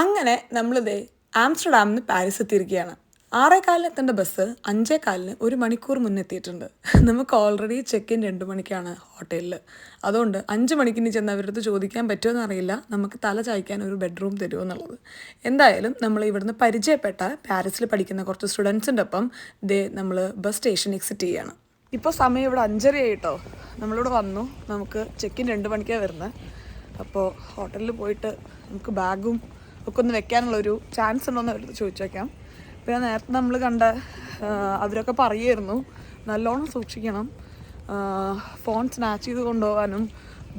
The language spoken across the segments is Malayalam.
അങ്ങനെ നമ്മളിതേ ആംസ്റ്റർഡാമിൽ നിന്ന് പാരീസ് എത്തിയിരിക്കുകയാണ്. 6:15 എത്തേണ്ട ബസ് 5:15 1 മണിക്കൂർ മുന്നേ എത്തിയിട്ടുണ്ട്. നമുക്ക് ഓൾറെഡി ചെക്ക് ഇൻ 2 മണിക്കാണ് ഹോട്ടലിൽ. അതുകൊണ്ട് 5 മണിക്ക് ഇനി ചെന്ന് അവരടുത്ത് ചോദിക്കാൻ പറ്റുമോ എന്നറിയില്ല, നമുക്ക് തല ചായ്ക്കാൻ ഒരു ബെഡ്റൂം തരുമോ എന്നുള്ളത്. എന്തായാലും നമ്മൾ ഇവിടുന്ന് പരിചയപ്പെട്ട പാരീസിൽ പഠിക്കുന്ന കുറച്ച് സ്റ്റുഡൻസിൻ്റെ ഒപ്പം നമ്മൾ ബസ് സ്റ്റേഷൻ എക്സിറ്റ് ചെയ്യുകയാണ്. ഇപ്പോൾ സമയം ഇവിടെ 5:30 ആയിട്ടോ. നമ്മളിവിടെ വന്നു, നമുക്ക് ചെക്ക് ഇൻ 2 മണിക്കാണ് വരുന്നത്. അപ്പോൾ ഹോട്ടലിൽ പോയിട്ട് നമുക്ക് ബാഗും ഒക്കെ ഒന്ന് വെക്കാനുള്ളൊരു ചാൻസ് ഉണ്ടോ എന്ന് അവരടുത്ത് ചോദിച്ചു വയ്ക്കാം. പിന്നെ നേരത്തെ നമ്മൾ കണ്ട അവരൊക്കെ പറയുമായിരുന്നു നല്ലോണം സൂക്ഷിക്കണം, ഫോൺ സ്നാച്ച് ചെയ്ത് കൊണ്ടുപോകാനും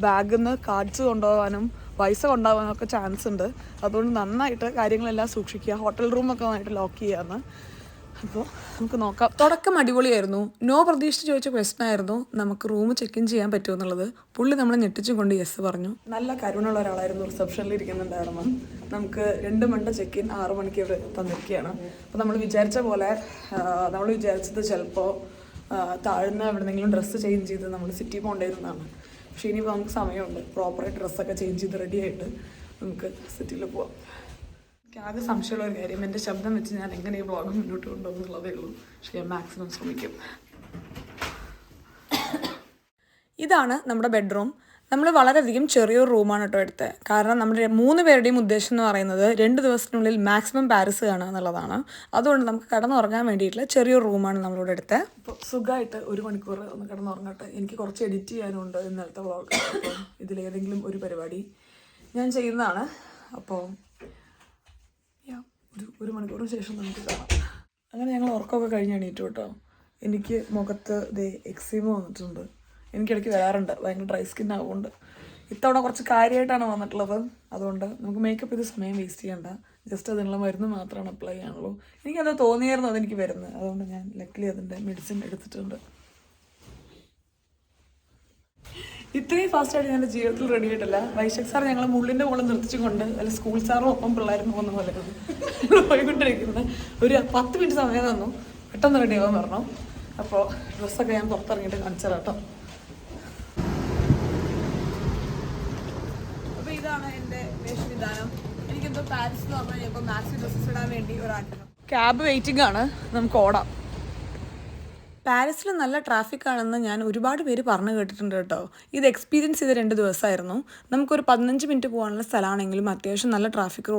ബാഗിൽ നിന്ന് കാർഡ്സ് കൊണ്ടുപോകാനും പൈസ കൊണ്ടുപോകാനും ഒക്കെ ചാൻസ് ഉണ്ട്. അതുകൊണ്ട് നന്നായിട്ട് കാര്യങ്ങളെല്ലാം സൂക്ഷിക്കുക. ഹോട്ടൽ റൂമൊക്കെ നന്നായിട്ട് ലോക്ക് ചെയ്യാമെന്ന്. അപ്പോൾ നമുക്ക് നോക്കാം. തുടക്കം അടിപൊളിയായിരുന്നു. നോ പ്രതീക്ഷിച്ച് ചോദിച്ച ക്വസ്റ്റൻ ആയിരുന്നു നമുക്ക് റൂം ചെക്ക് ഇൻ ചെയ്യാൻ പറ്റുമോ എന്നുള്ളത്. പുള്ളി നമ്മളെ ഞെട്ടിച്ചും കൊണ്ട് യെസ് പറഞ്ഞു. നല്ല കരുണുള്ള ഒരാളായിരുന്നു റിസപ്ഷനിൽ ഇരിക്കുന്നുണ്ടായിരുന്നു. നമുക്ക് 2 മണിയുടെ ചെക്ക് ഇൻ 6 മണിക്ക് ഇവിടെ തന്നിരിക്കുകയാണ്. അപ്പോൾ നമ്മൾ വിചാരിച്ച പോലെ നമ്മൾ വിചാരിച്ചത് ചിലപ്പോൾ താഴ്ന്ന എവിടെന്നെങ്കിലും ഡ്രസ്സ് ചേഞ്ച് ചെയ്ത് നമ്മൾ സിറ്റി പോകേണ്ടിയിരുന്നതാണ്. പക്ഷേ ഇനിയിപ്പോൾ നമുക്ക് സമയമുണ്ട്. പ്രോപ്പറായിട്ട് ഡ്രസ്സൊക്കെ ചേഞ്ച് ചെയ്ത് റെഡി ആയിട്ട് നമുക്ക് സിറ്റിയിൽ പോവാം. ആകെ സംശയമുള്ള ഒരു കാര്യം, എൻ്റെ ശബ്ദം വെച്ച് ഞാൻ എങ്ങനെ ഈ വ്ളോഗ് മുന്നോട്ട് കൊണ്ടുപോകുന്നുള്ളതേ ഉള്ളൂ. പക്ഷേ ഞാൻ മാക്സിമം ശ്രമിക്കും. ഇതാണ് നമ്മുടെ ബെഡ്റൂം. നമ്മൾ വളരെയധികം ചെറിയൊരു റൂമാണ് കേട്ടോ എടുത്തത്. കാരണം നമ്മുടെ 3 പേരുടെയും ഉദ്ദേശം എന്ന് പറയുന്നത് 2 ദിവസത്തിനുള്ളിൽ മാക്സിമം പാരീസ് കാണുക എന്നുള്ളതാണ്. അതുകൊണ്ട് നമുക്ക് കിടന്നുറങ്ങാൻ വേണ്ടിയിട്ടുള്ള ചെറിയൊരു റൂമാണ് നമ്മളിവിടെ എടുത്തത്. അപ്പോൾ സുഖമായിട്ട് 1 മണിക്കൂർ ഒന്ന് കിടന്നുറങ്ങട്ടെ. എനിക്ക് കുറച്ച് എഡിറ്റ് ചെയ്യാനുണ്ട് ഇന്നലത്തെ വ്ളോഗ്. അപ്പോൾ ഇതിലേതെങ്കിലും ഒരു പരിപാടി ഞാൻ ചെയ്യുന്നതാണ്. അപ്പോൾ 1 മണിക്കൂറിന് ശേഷം നമുക്ക് കാണാം. അങ്ങനെ ഞങ്ങൾ ഉറക്കമൊക്കെ കഴിഞ്ഞ് എണീറ്റു കേട്ടോ. എനിക്ക് മുഖത്ത് എക്സീമ വന്നിട്ടുണ്ട്. എനിക്കിടയ്ക്ക് വരാറുണ്ട്, ഭയങ്കര ഡ്രൈ സ്കിൻ ആവുകൊണ്ട്. ഇത്തവണ കുറച്ച് കാര്യമായിട്ടാണ് വന്നിട്ടുള്ളത്. അതുകൊണ്ട് നമുക്ക് മേക്കപ്പ് ചെയ്ത് സമയം വേസ്റ്റ് ചെയ്യണ്ട, ജസ്റ്റ് അതിനുള്ള മരുന്ന് മാത്രമാണ് അപ്ലൈ ചെയ്യാനുള്ളൂ. എനിക്കത് തോന്നിയായിരുന്നു അതെനിക്ക് വരുന്നത്. അതുകൊണ്ട് ഞാൻ ലക്കിലി അതിൻ്റെ മെഡിസിൻ എടുത്തിട്ടുണ്ട്. ഇത്രയും ഫാസ്റ്റായിട്ട് ഞാൻ എൻ്റെ ജീവിതത്തിൽ റെഡി ആയിട്ടില്ല. വൈശാഖ് സാർ ഞങ്ങൾ മുള്ളിൻ്റെ മുകളിൽ നിർത്തിച്ചുകൊണ്ട് അല്ല സ്കൂൾ സാറും ഒപ്പം പിള്ളേരും പോകുന്ന പോലെ പോയിക്കൊണ്ടിരിക്കുന്നത്. ഒരു 10 മിനിറ്റ് സമയം തന്നു, പെട്ടെന്ന് റെഡി ആവാൻ പറഞ്ഞു. അപ്പോൾ ഡ്രസ്സൊക്കെ ഞാൻ പുറത്തിറങ്ങിയിട്ട് കാണിച്ചു തരാം കേട്ടോ. അപ്പോൾ ഇതാണ് എൻ്റെ വേഷവിധാനം. എനിക്കെന്തോ പാരീസ് എന്ന് പറഞ്ഞാൽ ഇപ്പോൾ മാക്സി ഡ്രസ്സസ് ഇടാൻ വേണ്ടി ഒരാഗ്രഹം. ക്യാബ് വെയിറ്റിംഗ് ആണ്, നമുക്ക് ഓടാം. പാരീസിൽ നല്ല ട്രാഫിക് ആണെന്ന് ഞാൻ ഒരുപാട് പേര് പറഞ്ഞു കേട്ടിട്ടുണ്ട് കേട്ടോ. ഇത് എക്സ്പീരിയൻസ് ചെയ്ത 2 ദിവസമായിരുന്നു. നമുക്കൊരു 15 മിനിറ്റ് പോകാനുള്ള സ്ഥലമാണെങ്കിലും അത്യാവശ്യം നല്ല ട്രാഫിക്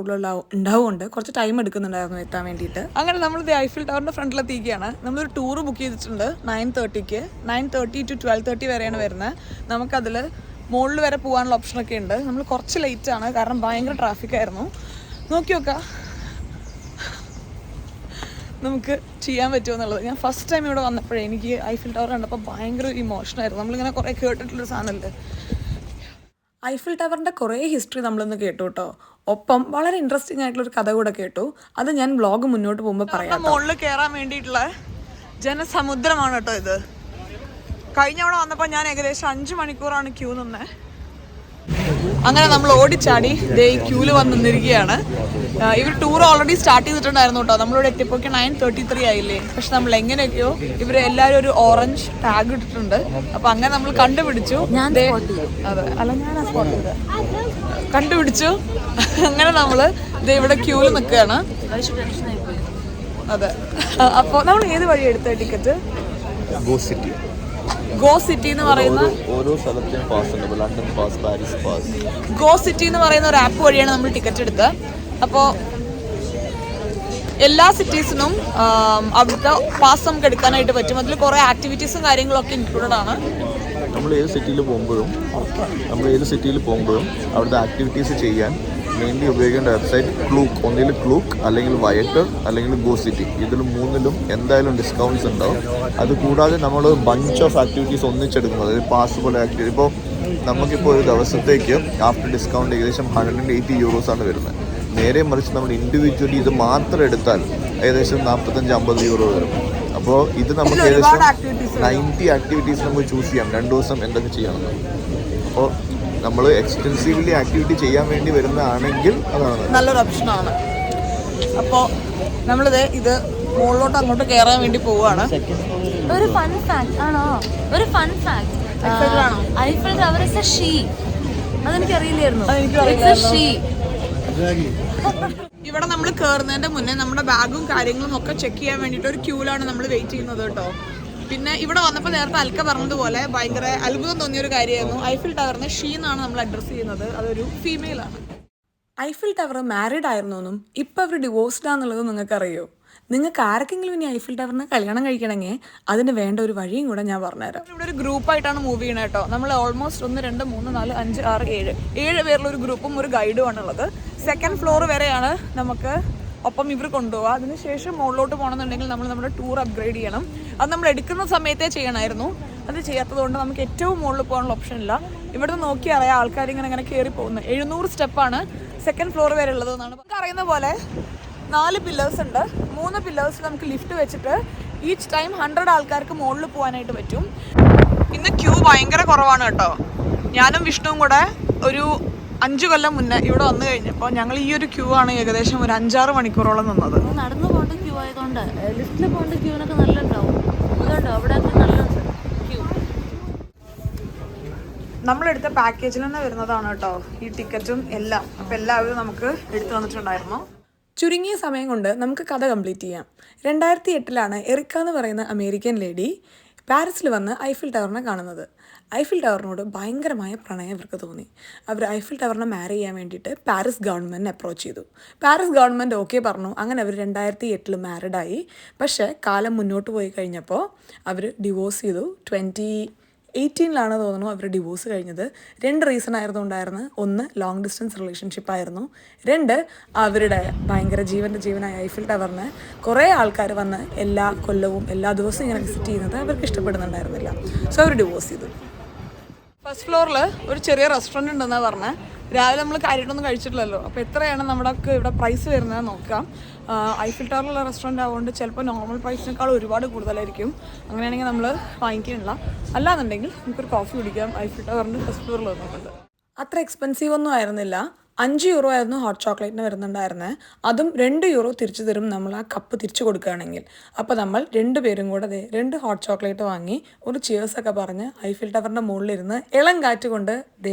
ഉണ്ടാവുകൊണ്ട് കുറച്ച് ടൈം എടുക്കുന്നുണ്ടായിരുന്നു എത്താൻ വേണ്ടിയിട്ട്. അങ്ങനെ നമ്മൾ ഐഫിൽ ടവറിൻ്റെ ഫ്രണ്ടിലെത്തിക്കുകയാണ്. നമ്മളൊരു ടൂർ ബുക്ക് ചെയ്തിട്ടുണ്ട് 9:30 9:30 to 12:30 വരെയാണ് വരുന്നത്. നമുക്കതിൽ മുകളിൽ വരെ പോകാനുള്ള ഓപ്ഷനൊക്കെ ഉണ്ട്. നമ്മൾ കുറച്ച് ലേറ്റാണ്, കാരണം ഭയങ്കര ട്രാഫിക്കായിരുന്നു. നോക്കി നോക്കാം നമുക്ക് ചെയ്യാൻ പറ്റുമോ എന്നുള്ളത്. ഞാൻ ഫസ്റ്റ് ടൈം ഇവിടെ വന്നപ്പോഴേ എനിക്ക് ഐഫിൽ ടവർ കണ്ടപ്പോൾ ഭയങ്കര ഇമോഷനായിരുന്നു. നമ്മളിങ്ങനെ കുറേ കേട്ടിട്ടുള്ളൊരു സാധനമല്ലേ. ഐഫിൽ ടവറിൻ്റെ കുറേ ഹിസ്റ്ററി നമ്മളിന്ന് കേട്ടു കേട്ടോ. ഒപ്പം വളരെ ഇൻട്രസ്റ്റിംഗ് ആയിട്ടുള്ളൊരു കഥ കൂടെ കേട്ടു. അത് ഞാൻ വ്ളോഗ് മുന്നോട്ട് പോകുമ്പോൾ പറയാം. മുകളിൽ കയറാൻ വേണ്ടിയിട്ടുള്ള ജനസമുദ്രമാണ് കേട്ടോ ഇത്. കഴിഞ്ഞ തവണ വന്നപ്പോൾ ഞാൻ ഏകദേശം 5 മണിക്കൂറാണ് ക്യൂ നിന്നത്. അങ്ങനെ നമ്മൾ ഓടിച്ചാടി ക്യൂല് വന്ന് നിന്നിരിക്കുകയാണ്. ഇവർ ടൂർ ഓൾറെഡി സ്റ്റാർട്ട് ചെയ്തിട്ടുണ്ടായിരുന്നു കേട്ടോ. നമ്മളിവിടെ എത്തിയപ്പോൾ 9:33 ആയില്ലേ. പക്ഷെ നമ്മൾ എങ്ങനെയൊക്കെയോ ഇവർ എല്ലാവരും ഒരു ഓറഞ്ച് ടാഗ് ഇട്ടിട്ടുണ്ട്. അപ്പം അങ്ങനെ നമ്മൾ കണ്ടുപിടിച്ചു. അതെ, അല്ല ഞാനാ സ്പോട്ട് ചെയ്തത്, കണ്ടുപിടിച്ചു. അങ്ങനെ നമ്മൾ ഇവിടെ ക്യൂല് നിൽക്കുകയാണ്. അതെ, അപ്പോൾ നമ്മൾ ഏത് വഴി എടുത്ത ടിക്കറ്റ്? ഗോ സിറ്റി എന്ന് പറയുന്ന ഓരോ സ്ഥലത്തെയും പാസ് ഉണ്ട്. London pass, Paris pass. Go city എന്ന് പറയുന്ന ഒരു ആപ്പ് വഴിയാണ് നമ്മൾ ടിക്കറ്റ് എടുത്തത്. അപ്പോൾ എല്ലാ സിറ്റീസിനും അവിടുത്തെ പാസ് നമുക്ക് എടുക്കാനായിട്ട് പറ്റും. അതിൽ കുറേ ആക്ടിവിറ്റീസും കാര്യങ്ങളൊക്കെ ഇൻക്ലൂഡഡ് ആണ്. നമ്മൾ ഏത് സിറ്റിയിൽ പോകുമ്പോഴും അവിടുത്തെ ആക്ടിവിറ്റീസ് ചെയ്യാൻ മെയിൻലി ഉപയോഗിക്കേണ്ട വെബ്സൈറ്റ് ക്ലൂക്ക്. ഒന്നിൽ ക്ലൂക്ക്, അല്ലെങ്കിൽ വയറ്റർ, അല്ലെങ്കിൽ ഗോ സിറ്റി. ഇതിൽ 3ലും എന്തായാലും ഡിസ്കൗണ്ട്സ് ഉണ്ടാവും. അതുകൂടാതെ നമ്മൾ ബഞ്ച് ഓഫ് ആക്ടിവിറ്റീസ് ഒന്നിച്ചെടുക്കുന്നത്, അതായത് പാസ് പോലെ ആക്ടിവിറ്റി. ഇപ്പോൾ നമുക്കിപ്പോൾ ഒരു ദിവസത്തേക്ക് ആഫ്റ്റർ ഡിസ്കൗണ്ട് ഏകദേശം 180 യൂറോസാണ് വരുന്നത്. നേരെ മറിച്ച് നമ്മൾ ഇൻഡിവിജ്വലി ഇത് മാത്രം എടുത്താൽ ഏകദേശം 45-50 യൂറോ വരും. അപ്പോൾ ഇത് നമുക്ക് ഏകദേശം 90 ആക്ടിവിറ്റീസ് നമുക്ക് ചൂസ് ചെയ്യാം 2 ദിവസം എന്തൊക്കെ ചെയ്യണമെന്ന്. അപ്പോൾ നമ്മൾ എക്സ്റ്റെൻസീവ്ലി ആക്ടിവിറ്റി ചെയ്യാൻ വേണ്ടി വരുന്നതാണെങ്കിൽ അതാണ് നല്ലൊരു ഓപ്ഷനാണ്. അപ്പോൾ നമ്മളിത് മുകളിലോട്ട് അങ്ങോട്ട് കയറാൻ വേണ്ടി പോവുകയാണ്. ഒരു ഫൺ ഫാക്ട് ആണോ? ഒരു fun fact, Eiffel tower is A she. അതെനിക്ക് അറിയില്ലായിരുന്നു. ഇവിടെ നമ്മൾ കയറുന്നതിന്റെ മുന്നേ നമ്മുടെ ബാഗും കാര്യങ്ങളും ഒക്കെ ചെക്ക് ചെയ്യാൻ വേണ്ടിയിട്ട് ഒരു ക്യൂലാണ് നമ്മൾ വെയിറ്റ് ചെയ്യുന്നത് കേട്ടോ. പിന്നെ ഇവിടെ വന്നപ്പോൾ നേരത്തെ അൽക്ക പറഞ്ഞതുപോലെ ഭയങ്കര അത്ഭുതം തോന്നിയൊരു കാര്യമായിരുന്നു. ഐഫിൽ ടവറിനെ ഷീ എന്നാണ് നമ്മൾ അഡ്രസ്സ് ചെയ്യുന്നത്. അതൊരു ഫീമെയിൽ ആണ്. ഐഫിൽ ടവർ മാരീഡ് ആയിരുന്നു എന്നും ഇപ്പം അവർ ഡിവോഴ്സ്ഡ് ആണെന്നുള്ളത് നിങ്ങൾക്കറിയോ? നിങ്ങൾക്ക് ആർക്കെങ്കിലും ഇനി ഐഫിൽ ടവറിനെ കല്യാണം കഴിക്കണമെങ്കിൽ അതിന് വേണ്ട ഒരു വഴിയും കൂടെ ഞാൻ പറഞ്ഞുതരാം. ഇവിടെ ഒരു ഗ്രൂപ്പായിട്ടാണ് മൂവ് ചെയ്യണത് കേട്ടോ. നമ്മൾ ഓൾമോസ്റ്റ് 1 2 3 4 5 6 7 പേരുള്ള ഒരു ഗ്രൂപ്പും ഒരു ഗൈഡും ആണുള്ളത്. 2nd ഫ്ലോർ വരെയാണ് നമുക്ക് ഒപ്പം ഇവർ കൊണ്ടുപോകുക. അതിനുശേഷം മുകളിലോട്ട് പോകണമെന്നുണ്ടെങ്കിൽ നമ്മൾ നമ്മുടെ ടൂർ അപ്ഗ്രേഡ് ചെയ്യണം. അത് നമ്മൾ എടുക്കുന്ന സമയത്തേ ചെയ്യണമായിരുന്നു. അത് ചെയ്യാത്തത് കൊണ്ട് നമുക്ക് ഏറ്റവും മുകളിൽ പോകാനുള്ള ഓപ്ഷൻ ഇല്ല. ഇവിടുന്ന് നോക്കി അറിയാം ആൾക്കാർ ഇങ്ങനെ കയറി പോകുന്നത്. 700 സ്റ്റെപ്പാണ് 2nd ഫ്ലോർ വരെ ഉള്ളത് എന്നാണ് നമുക്ക് അറിയുന്ന പോലെ. 4 പില്ലേഴ്സ് ഉണ്ട്. 3 പില്ലേഴ്സിൽ നമുക്ക് ലിഫ്റ്റ് വെച്ചിട്ട് ഈച്ച് ടൈം 100 ആൾക്കാർക്ക് മുകളിൽ പോകാനായിട്ട് പറ്റും. ഇന്ന് ക്യൂ ഭയങ്കര കുറവാണ് കേട്ടോ. ഞാനും വിഷ്ണുവും കൂടെ ഒരു 5 കൊല്ലം മുന്നേ ഇവിടെ വന്നു കഴിഞ്ഞപ്പോൾ ഞങ്ങൾ ഈ ഒരു ക്യൂ ആണ് ഏകദേശം ഒരു 5-6 മണിക്കൂറോളം നിന്നത്. നടന്നു പോകേണ്ട ക്യൂ ആയതുകൊണ്ട് ലിഫ്റ്റിൽ പോകേണ്ട ക്യൂവിനൊക്കെ നല്ല ഉണ്ടാവും. അതുകൊണ്ടോ അവിടെ നല്ല ക്യൂ. നമ്മളെടുത്ത പാക്കേജിൽ തന്നെ വരുന്നതാണ് കേട്ടോ ഈ ടിക്കറ്റും എല്ലാം. അപ്പം എല്ലാവരും നമുക്ക് എടുത്തു തന്നിട്ടുണ്ടായിരുന്നു. ചുരുങ്ങിയ സമയം കൊണ്ട് നമുക്ക് കഥ കംപ്ലീറ്റ് ചെയ്യാം. 2008 എറിക്ക എന്ന് പറയുന്ന അമേരിക്കൻ ലേഡി പാരീസിൽ വന്ന് ഐഫിൽ ടവറിനെ കാണുന്നത്. ഐഫിൽ ടവറിനോട് ഭയങ്കരമായ പ്രണയം ഇവർക്ക് തോന്നി. അവർ ഐഫിൽ ടവറിനെ മാരി ചെയ്യാൻ വേണ്ടിയിട്ട് പാരീസ് ഗവൺമെൻറ്റിനെ അപ്രോച്ച് ചെയ്തു. പാരീസ് ഗവൺമെൻറ് ഓക്കെ പറഞ്ഞു. അങ്ങനെ അവർ 2008 മാരിഡായി. പക്ഷേ കാലം മുന്നോട്ട് പോയി കഴിഞ്ഞപ്പോൾ അവർ ഡിവോഴ്സ് ചെയ്തു. 2018 തോന്നുന്നു അവർ ഡിവോഴ്സ് കഴിഞ്ഞത്. 2 റീസൺ ആയിരുന്നു ഉണ്ടായിരുന്നത്. 1 ലോങ് ഡിസ്റ്റൻസ് റിലേഷൻഷിപ്പ് ആയിരുന്നു. 2 അവരുടെ ഭയങ്കര ജീവനായ ഐഫിൽ ടവറിന് കുറേ ആൾക്കാർ വന്ന് എല്ലാ കൊല്ലവും എല്ലാ ദിവസവും ഇങ്ങനെ വിസിറ്റ് ചെയ്യുന്നത് അവർക്ക് ഇഷ്ടപ്പെടുന്നുണ്ടായിരുന്നില്ല. സോ അവർ ഡിവോഴ്സ് ചെയ്തു. ഫസ്റ്റ് ഫ്ലോറിൽ ഒരു ചെറിയ റെസ്റ്റോറൻറ്റ് ഉണ്ടെന്നാണ് പറഞ്ഞത്. രാവിലെ നമ്മൾ കാര്യമായിട്ടൊന്നും കഴിച്ചിട്ടില്ലല്ലോ. അപ്പോൾ എത്രയാണ് നമ്മുടെ ഇവിടെ പ്രൈസ് വരുന്നത് നോക്കാം. ഐഫിൽ ടവറിലുള്ള റെസ്റ്റോറൻറ്റ് ആയതുകൊണ്ട് ചിലപ്പോൾ നോർമൽ പ്രൈസിനേക്കാൾ ഒരുപാട് കൂടുതലായിരിക്കും. അങ്ങനെയാണെങ്കിൽ നമ്മൾ വാങ്ങിക്കുന്നില്ല. അല്ലാന്നുണ്ടെങ്കിൽ നമുക്കൊരു കോഫി കുടിക്കാം. ഐഫിൽ ടവറിൻ്റെ ഫസ്റ്റ് ഫ്ലോറിൽ വന്നിട്ടുണ്ട്. അത്ര എക്സ്പെൻസീവ് ഒന്നും ആയിരുന്നില്ല. 5 യൂറോ ആയിരുന്നു ഹോട്ട് ചോക്ലേറ്റിന് വരുന്നുണ്ടായിരുന്നത്. അതും 2 യൂറോ തിരിച്ചു തരും നമ്മൾ ആ കപ്പ് തിരിച്ചു കൊടുക്കുകയാണെങ്കിൽ. അപ്പോൾ നമ്മൾ 2 പേരും കൂടെ 2 ഹോട്ട് ചോക്ലേറ്റ് വാങ്ങി ഒരു ചിയേഴ്സൊക്കെ പറഞ്ഞ് ഐഫിൽ ടവറിൻ്റെ മുകളിലിരുന്ന് ഇളം കാറ്റ് കൊണ്ട്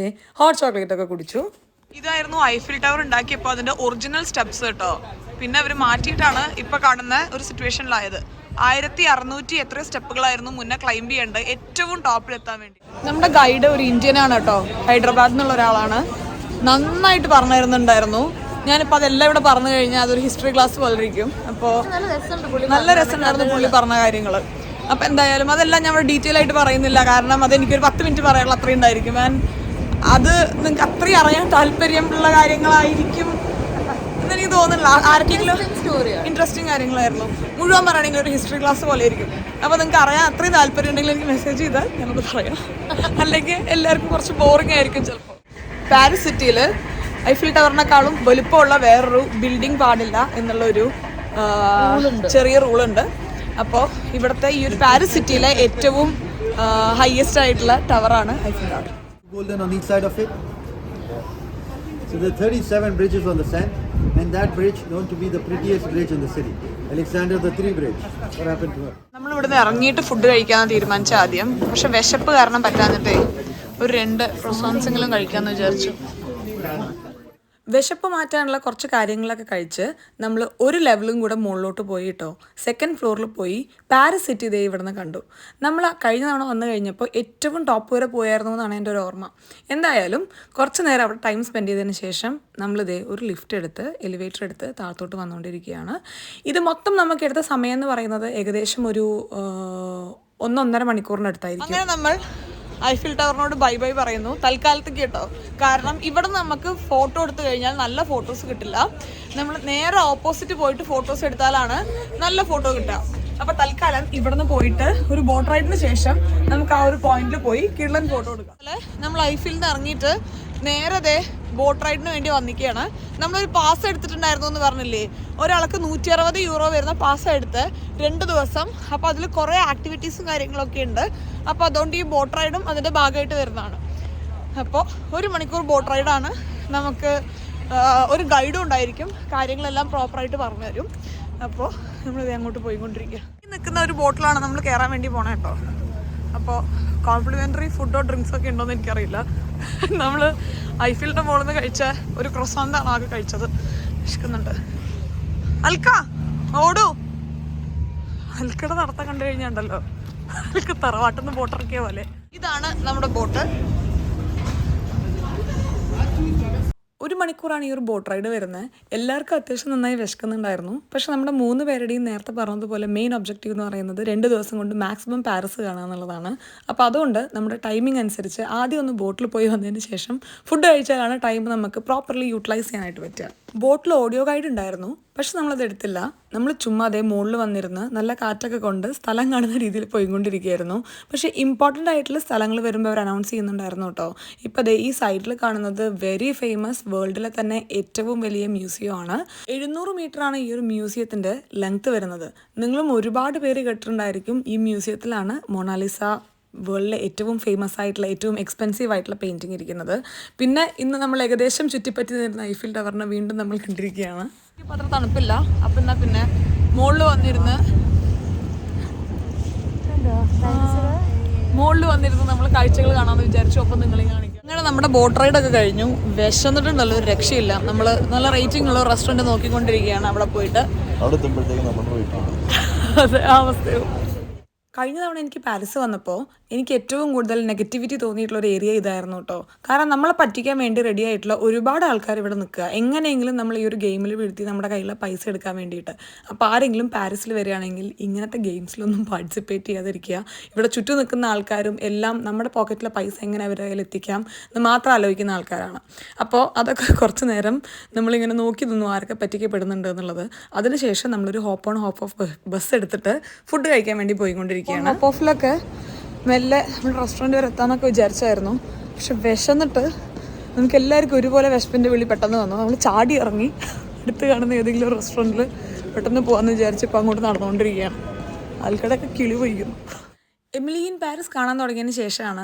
ഹോട്ട് ചോക്ലേറ്റ് ഒക്കെ കുടിച്ചു. ഇതായിരുന്നു ഐഫിൽ ടവർ ഉണ്ടാക്കിയപ്പോൾ അതിൻ്റെ ഒറിജിനൽ സ്റ്റെപ്സ് കേട്ടോ. പിന്നെ അവർ മാറ്റിയിട്ടാണ് ഇപ്പോൾ കാണുന്ന ഒരു സിറ്റുവേഷനിലായത്. 1600 എത്ര സ്റ്റെപ്പുകളായിരുന്നു മുന്നേ ക്ലൈംബ് ചെയ്യേണ്ടത് ഏറ്റവും ടോപ്പിലെത്താൻ വേണ്ടി. നമ്മുടെ ഗൈഡ് ഒരു ഇന്ത്യനാണ് കേട്ടോ. ഹൈദരാബാദിൽ നിന്നുള്ള ഒരാളാണ്. നന്നായിട്ട് പറഞ്ഞു തരുന്നുണ്ടായിരുന്നു. ഞാനിപ്പോൾ അതെല്ലാം ഇവിടെ പറഞ്ഞു കഴിഞ്ഞാൽ അതൊരു ഹിസ്റ്ററി ക്ലാസ് പോലെ ഇരിക്കും. അപ്പോൾ നല്ല രസമുണ്ടായിരുന്നു പുള്ളി പറഞ്ഞ കാര്യങ്ങൾ. അപ്പോൾ എന്തായാലും അതെല്ലാം ഞാൻ ഇവിടെ ഡീറ്റെയിൽ ആയിട്ട് പറയുന്നില്ല. കാരണം അതെനിക്കൊരു 10 മിനിറ്റ് പറയാനുള്ള അത്രയും ഉണ്ടായിരിക്കും. അത് നിങ്ങൾക്ക് അത്രയും അറിയാൻ താല്പര്യമുള്ള കാര്യങ്ങളായിരിക്കും എന്നെനിക്ക് തോന്നുന്നില്ല. ആർക്കെങ്കിലും ഇൻട്രസ്റ്റിംഗ് കാര്യങ്ങളായിരുന്നു. മുഴുവൻ പറയുകയാണെങ്കിൽ ഒരു ഹിസ്റ്ററി ക്ലാസ് പോലെ ആയിരിക്കും. അപ്പോൾ നിങ്ങൾക്ക് അറിയാൻ അത്രയും താല്പര്യം ഉണ്ടെങ്കിൽ എനിക്ക് മെസ്സേജ് ചെയ്താൽ നമുക്ക് പറയാം. അല്ലെങ്കിൽ എല്ലാവർക്കും കുറച്ച് ബോറിംഗ് ആയിരിക്കും ചിലപ്പോൾ. പാരീസ് സിറ്റിയിൽ ഐഫിൽ ടവറിനേക്കാളും വലുപ്പമുള്ള വേറൊരു ബിൽഡിംഗ് പാടില്ല എന്നുള്ളൊരു ചെറിയ റൂളുണ്ട്. അപ്പോൾ ഇവിടുത്തെ ഈ ഒരു പാരീസ് സിറ്റിയിലെ ഏറ്റവും ഹയസ്റ്റ് ആയിട്ടുള്ള ടവറാണ് Eiffel tower. Golden on each side of it. So there are 37 bridges on the sand, and that bridge known to be the prettiest bridge in the city, Alexander the Three Bridge. What happened to her? നമ്മൾ ഇവിടുന്ന് ഇറങ്ങിയിട്ട് ഫുഡ് കഴിക്കാമെന്ന് തീരുമാനിച്ച ആദ്യം. പക്ഷെ വിശപ്പ് കാരണം പറ്റാഞ്ഞിട്ടേ ഒരു 2 ക്രോസാൻസെങ്കിലും കഴിക്കാമെന്ന് വിചാരിച്ചു. വിശപ്പ് മാറ്റാനുള്ള കുറച്ച് കാര്യങ്ങളൊക്കെ കഴിച്ച് നമ്മൾ ഒരു ലെവലും കൂടെ മുകളിലോട്ട് പോയി കേട്ടോ. 2nd ഫ്ലോറിൽ പോയി പാരീസ് സിറ്റി ഇതേ ഇവിടുന്ന് കണ്ടു. നമ്മൾ കഴിഞ്ഞ തവണ വന്നു കഴിഞ്ഞപ്പോൾ ഏറ്റവും ടോപ്പ് വരെ പോയായിരുന്നു എന്നാണ് എൻ്റെ ഒരു ഓർമ്മ. എന്തായാലും കുറച്ച് നേരം അവിടെ ടൈം സ്പെൻഡ് ചെയ്തതിന് ശേഷം നമ്മളിതേ ഒരു ലിഫ്റ്റ് എടുത്ത് എലിവേറ്റർ എടുത്ത് താഴത്തോട്ട് വന്നുകൊണ്ടിരിക്കുകയാണ്. ഇത് മൊത്തം നമുക്ക് എടുത്ത സമയം എന്ന് പറയുന്നത് ഏകദേശം ഒരു 1-1.5 മണിക്കൂറിനടുത്തായിരിക്കും. അങ്ങനെ നമ്മൾ ഐഫിൽ ടവറിനോട് ബൈ ബൈ പറയുന്നു തൽക്കാലത്തേക്ക് കേട്ടോ. കാരണം ഇവിടെ നമുക്ക് ഫോട്ടോ എടുത്തു കഴിഞ്ഞാൽ നല്ല ഫോട്ടോസ് കിട്ടില്ല. നമ്മൾ നേരെ ഓപ്പോസിറ്റ് പോയിട്ട് ഫോട്ടോസ് എടുത്താലാണ് നല്ല ഫോട്ടോ കിട്ടുക. അപ്പോൾ തൽക്കാലം ഇവിടെ നിന്ന് പോയിട്ട് ഒരു ബോട്ട് റൈഡിന് ശേഷം നമുക്ക് ആ ഒരു പോയിന്റിൽ പോയി കിള്ളൻ ഫോട്ടോ എടുക്കാം. അല്ലെ നമ്മൾ ഐഫിൽ നിന്ന് ഇറങ്ങിയിട്ട് നേരെ ബോട്ട് റൈഡിന് വേണ്ടി വന്നിക്കുകയാണ്. നമ്മളൊരു പാസ് എടുത്തിട്ടുണ്ടായിരുന്നു എന്ന് പറഞ്ഞില്ലേ. ഒരാൾക്ക് 160 യൂറോ വരുന്ന പാസ് എടുത്ത് 2 ദിവസം. അപ്പോൾ അതിൽ കുറേ ആക്ടിവിറ്റീസും കാര്യങ്ങളൊക്കെ ഉണ്ട്. അപ്പോൾ അതുകൊണ്ട് ഈ ബോട്ട് റൈഡും അതിൻ്റെ ഭാഗമായിട്ട് വരുന്നതാണ്. അപ്പോൾ 1 മണിക്കൂർ ബോട്ട് റൈഡാണ്. നമുക്ക് ഒരു ഗൈഡും ഉണ്ടായിരിക്കും. കാര്യങ്ങളെല്ലാം പ്രോപ്പറായിട്ട് പറഞ്ഞു തരും. അപ്പോൾ നമ്മളിത് അങ്ങോട്ട് പോയിക്കൊണ്ടിരിക്കുക. ഈ നിൽക്കുന്ന ഒരു ബോട്ടിലാണ് നമ്മൾ കയറാൻ വേണ്ടി പോണേ കേട്ടോ. അപ്പോൾ കോംപ്ലിമെൻ്ററി ഫുഡോ ഡ്രിങ്ക്സോ ഒക്കെ ഉണ്ടോയെന്ന് എനിക്കറിയില്ല. നമ്മൾ ഐഫിലിൻ്റെ മുകളിൽ നിന്ന് കഴിച്ച ഒരു ക്രോസാൻ്റാണ് ആകെ കഴിച്ചത്. വിശക്കുന്നുണ്ട്. അൽക്ക ഓടൂ. അൽക്കയുടെ നടത്തം കണ്ടു കഴിഞ്ഞാണ്ടല്ലോ അൽക്ക തറവാട്ടിന്ന് ബോട്ടിറക്കിയ പോലെ. ഇതാണ് നമ്മുടെ ബോട്ട്. 1 മണിക്കൂറാണ് ഈ ഒരു ബോട്ട് റൈഡ് വരുന്നത്. എല്ലാവർക്കും അത്യാവശ്യം നന്നായി വിശക്കുന്നുണ്ടായിരുന്നു. പക്ഷെ നമ്മുടെ 3 പേരുടെയും നേരത്തെ പറഞ്ഞതുപോലെ മെയിൻ ഒബ്ജക്റ്റീവ് എന്ന് പറയുന്നത് 2 ദിവസം കൊണ്ട് മാക്സിമം പാരീസ് കാണുക എന്നുള്ളതാണ്. അപ്പോൾ അതുകൊണ്ട് നമ്മുടെ ടൈമിംഗ് അനുസരിച്ച് ആദ്യം ഒന്ന് ബോട്ടിൽ പോയി വന്നതിന് ശേഷം ഫുഡ് കഴിച്ചാലാണ് ടൈം നമുക്ക് പ്രോപ്പർലി യൂട്ടിലൈസ് ചെയ്യാനായിട്ട് പറ്റുക. ബോട്ടിൽ ഓഡിയോ ഗൈഡ് ഉണ്ടായിരുന്നു, പക്ഷെ നമ്മളത് എടുത്തില്ല. നമ്മൾ ചുമ്മാ അതേ മുകളിൽ വന്നിരുന്ന് നല്ല കാറ്റൊക്കെ കൊണ്ട് സ്ഥലം കാണുന്ന രീതിയിൽ പോയിക്കൊണ്ടിരിക്കുകയായിരുന്നു. പക്ഷേ ഇമ്പോർട്ടൻ്റ് ആയിട്ടുള്ള സ്ഥലങ്ങൾ വരുമ്പോൾ അവർ അനൗൺസ് ചെയ്യുന്നുണ്ടായിരുന്നു കേട്ടോ. ഇപ്പോൾ അതേ ഈ സൈഡിൽ കാണുന്നത് വെരി ഫേമസ്, വേൾഡിലെ തന്നെ ഏറ്റവും വലിയ മ്യൂസിയം ആണ്. 700 മീറ്ററാണ് ഈ ഒരു മ്യൂസിയത്തിൻ്റെ ലെങ്ത് വരുന്നത്. നിങ്ങളും ഒരുപാട് പേര് കേട്ടിട്ടുണ്ടായിരിക്കും ഈ മ്യൂസിയത്തിലാണ് മൊണാലിസ, വേൾഡിലെ ഏറ്റവും ഫേമസ് ആയിട്ടുള്ള ഏറ്റവും എക്സ്പെൻസീവ് ആയിട്ടുള്ള പെയിൻറ്റിങ് ഇരിക്കുന്നത്. പിന്നെ ഇന്ന് നമ്മൾ ഏകദേശം ചുറ്റിപ്പറ്റി നിന്നിരുന്ന ഐഫിൽ ടവറിനെ വീണ്ടും നമ്മൾ കണ്ടിരിക്കുകയാണ്. ഇപ്പോൾ അത്ര തണുപ്പില്ല. അപ്പം എന്നാൽ പിന്നെ മുകളിൽ വന്നിരുന്ന് നമ്മൾ കാഴ്ചകൾ കാണാമെന്ന് വിചാരിച്ചു. അപ്പം നിങ്ങളെ കാണിക്കും. അങ്ങനെ നമ്മുടെ ബോട്ട് റൈഡൊക്കെ കഴിഞ്ഞു. വിശന്നിട്ടുണ്ടല്ലോ, ഒരു രക്ഷയില്ല. നമ്മൾ നല്ല റേറ്റിംഗ് ഉള്ള റെസ്റ്റോറൻറ്റ് നോക്കിക്കൊണ്ടിരിക്കുകയാണ്. അവിടെ പോയിട്ട് അതെ ആ അവസ്ഥയോ. കഴിഞ്ഞ തവണ എനിക്ക് പാരീസ് വന്നപ്പോൾ എനിക്ക് ഏറ്റവും കൂടുതൽ നെഗറ്റിവിറ്റി തോന്നിയിട്ടുള്ള ഒരു ഏരിയ ഇതായിരുന്നു കേട്ടോ. കാരണം നമ്മളെ പറ്റിക്കാൻ വേണ്ടി റെഡി ആയിട്ടുള്ള ഒരുപാട് ആൾക്കാർ ഇവിടെ നിൽക്കുക, എങ്ങനെയെങ്കിലും നമ്മൾ ഈ ഒരു ഗെയിമിൽ വീഴ്ത്തി നമ്മുടെ കയ്യിലെ പൈസ എടുക്കാൻ വേണ്ടിയിട്ട്. അപ്പോൾ ആരെങ്കിലും പാരീസിൽ വരികയാണെങ്കിൽ ഇങ്ങനത്തെ ഗെയിംസിലൊന്നും പാർട്ടിസിപ്പേറ്റ് ചെയ്യാതിരിക്കുക. ഇവിടെ ചുറ്റും നിൽക്കുന്ന ആൾക്കാരും എല്ലാം നമ്മുടെ പോക്കറ്റിലെ പൈസ എങ്ങനെ അവരുടെ കയ്യിൽ എത്തിക്കാം എന്ന് മാത്രം ആലോചിക്കുന്ന ആൾക്കാരാണ്. അപ്പോൾ അതൊക്കെ കുറച്ച് നേരം നമ്മളിങ്ങനെ നോക്കി നിന്നു ആരൊക്കെ പറ്റിക്കപ്പെടുന്നുണ്ട് എന്നുള്ളത്. അതിനുശേഷം നമ്മളൊരു hop on hop off bus എടുത്തിട്ട് ഫുഡ് കഴിക്കാൻ വേണ്ടി പോയിക്കൊണ്ടിരിക്കുകയാണ്. ഹോപ്പ് ഓഫിലൊക്കെ മെല്ലെ നമ്മൾ റെസ്റ്റോറൻറ്റ് വരെ എത്താമെന്നൊക്കെ വിചാരിച്ചായിരുന്നു. പക്ഷെ വിശന്നിട്ട് നമുക്ക് എല്ലാവർക്കും ഒരുപോലെ വിശപ്പിൻ്റെ വിളി പെട്ടെന്ന് വന്നു. നമ്മൾ ചാടി ഇറങ്ങി അടുത്ത് കാണുന്ന ഏതെങ്കിലും റെസ്റ്റോറൻറ്റിൽ പെട്ടെന്ന് പോകാമെന്ന് വിചാരിച്ചപ്പോൾ അങ്ങോട്ട് നടന്നുകൊണ്ടിരിക്കുകയാണ്. ആൾക്കാരൊക്കെ കിളി പൊയ്ക്കുന്നു. എമിലി ഇൻ പാരീസ് കാണാൻ തുടങ്ങിയതിന് ശേഷമാണ്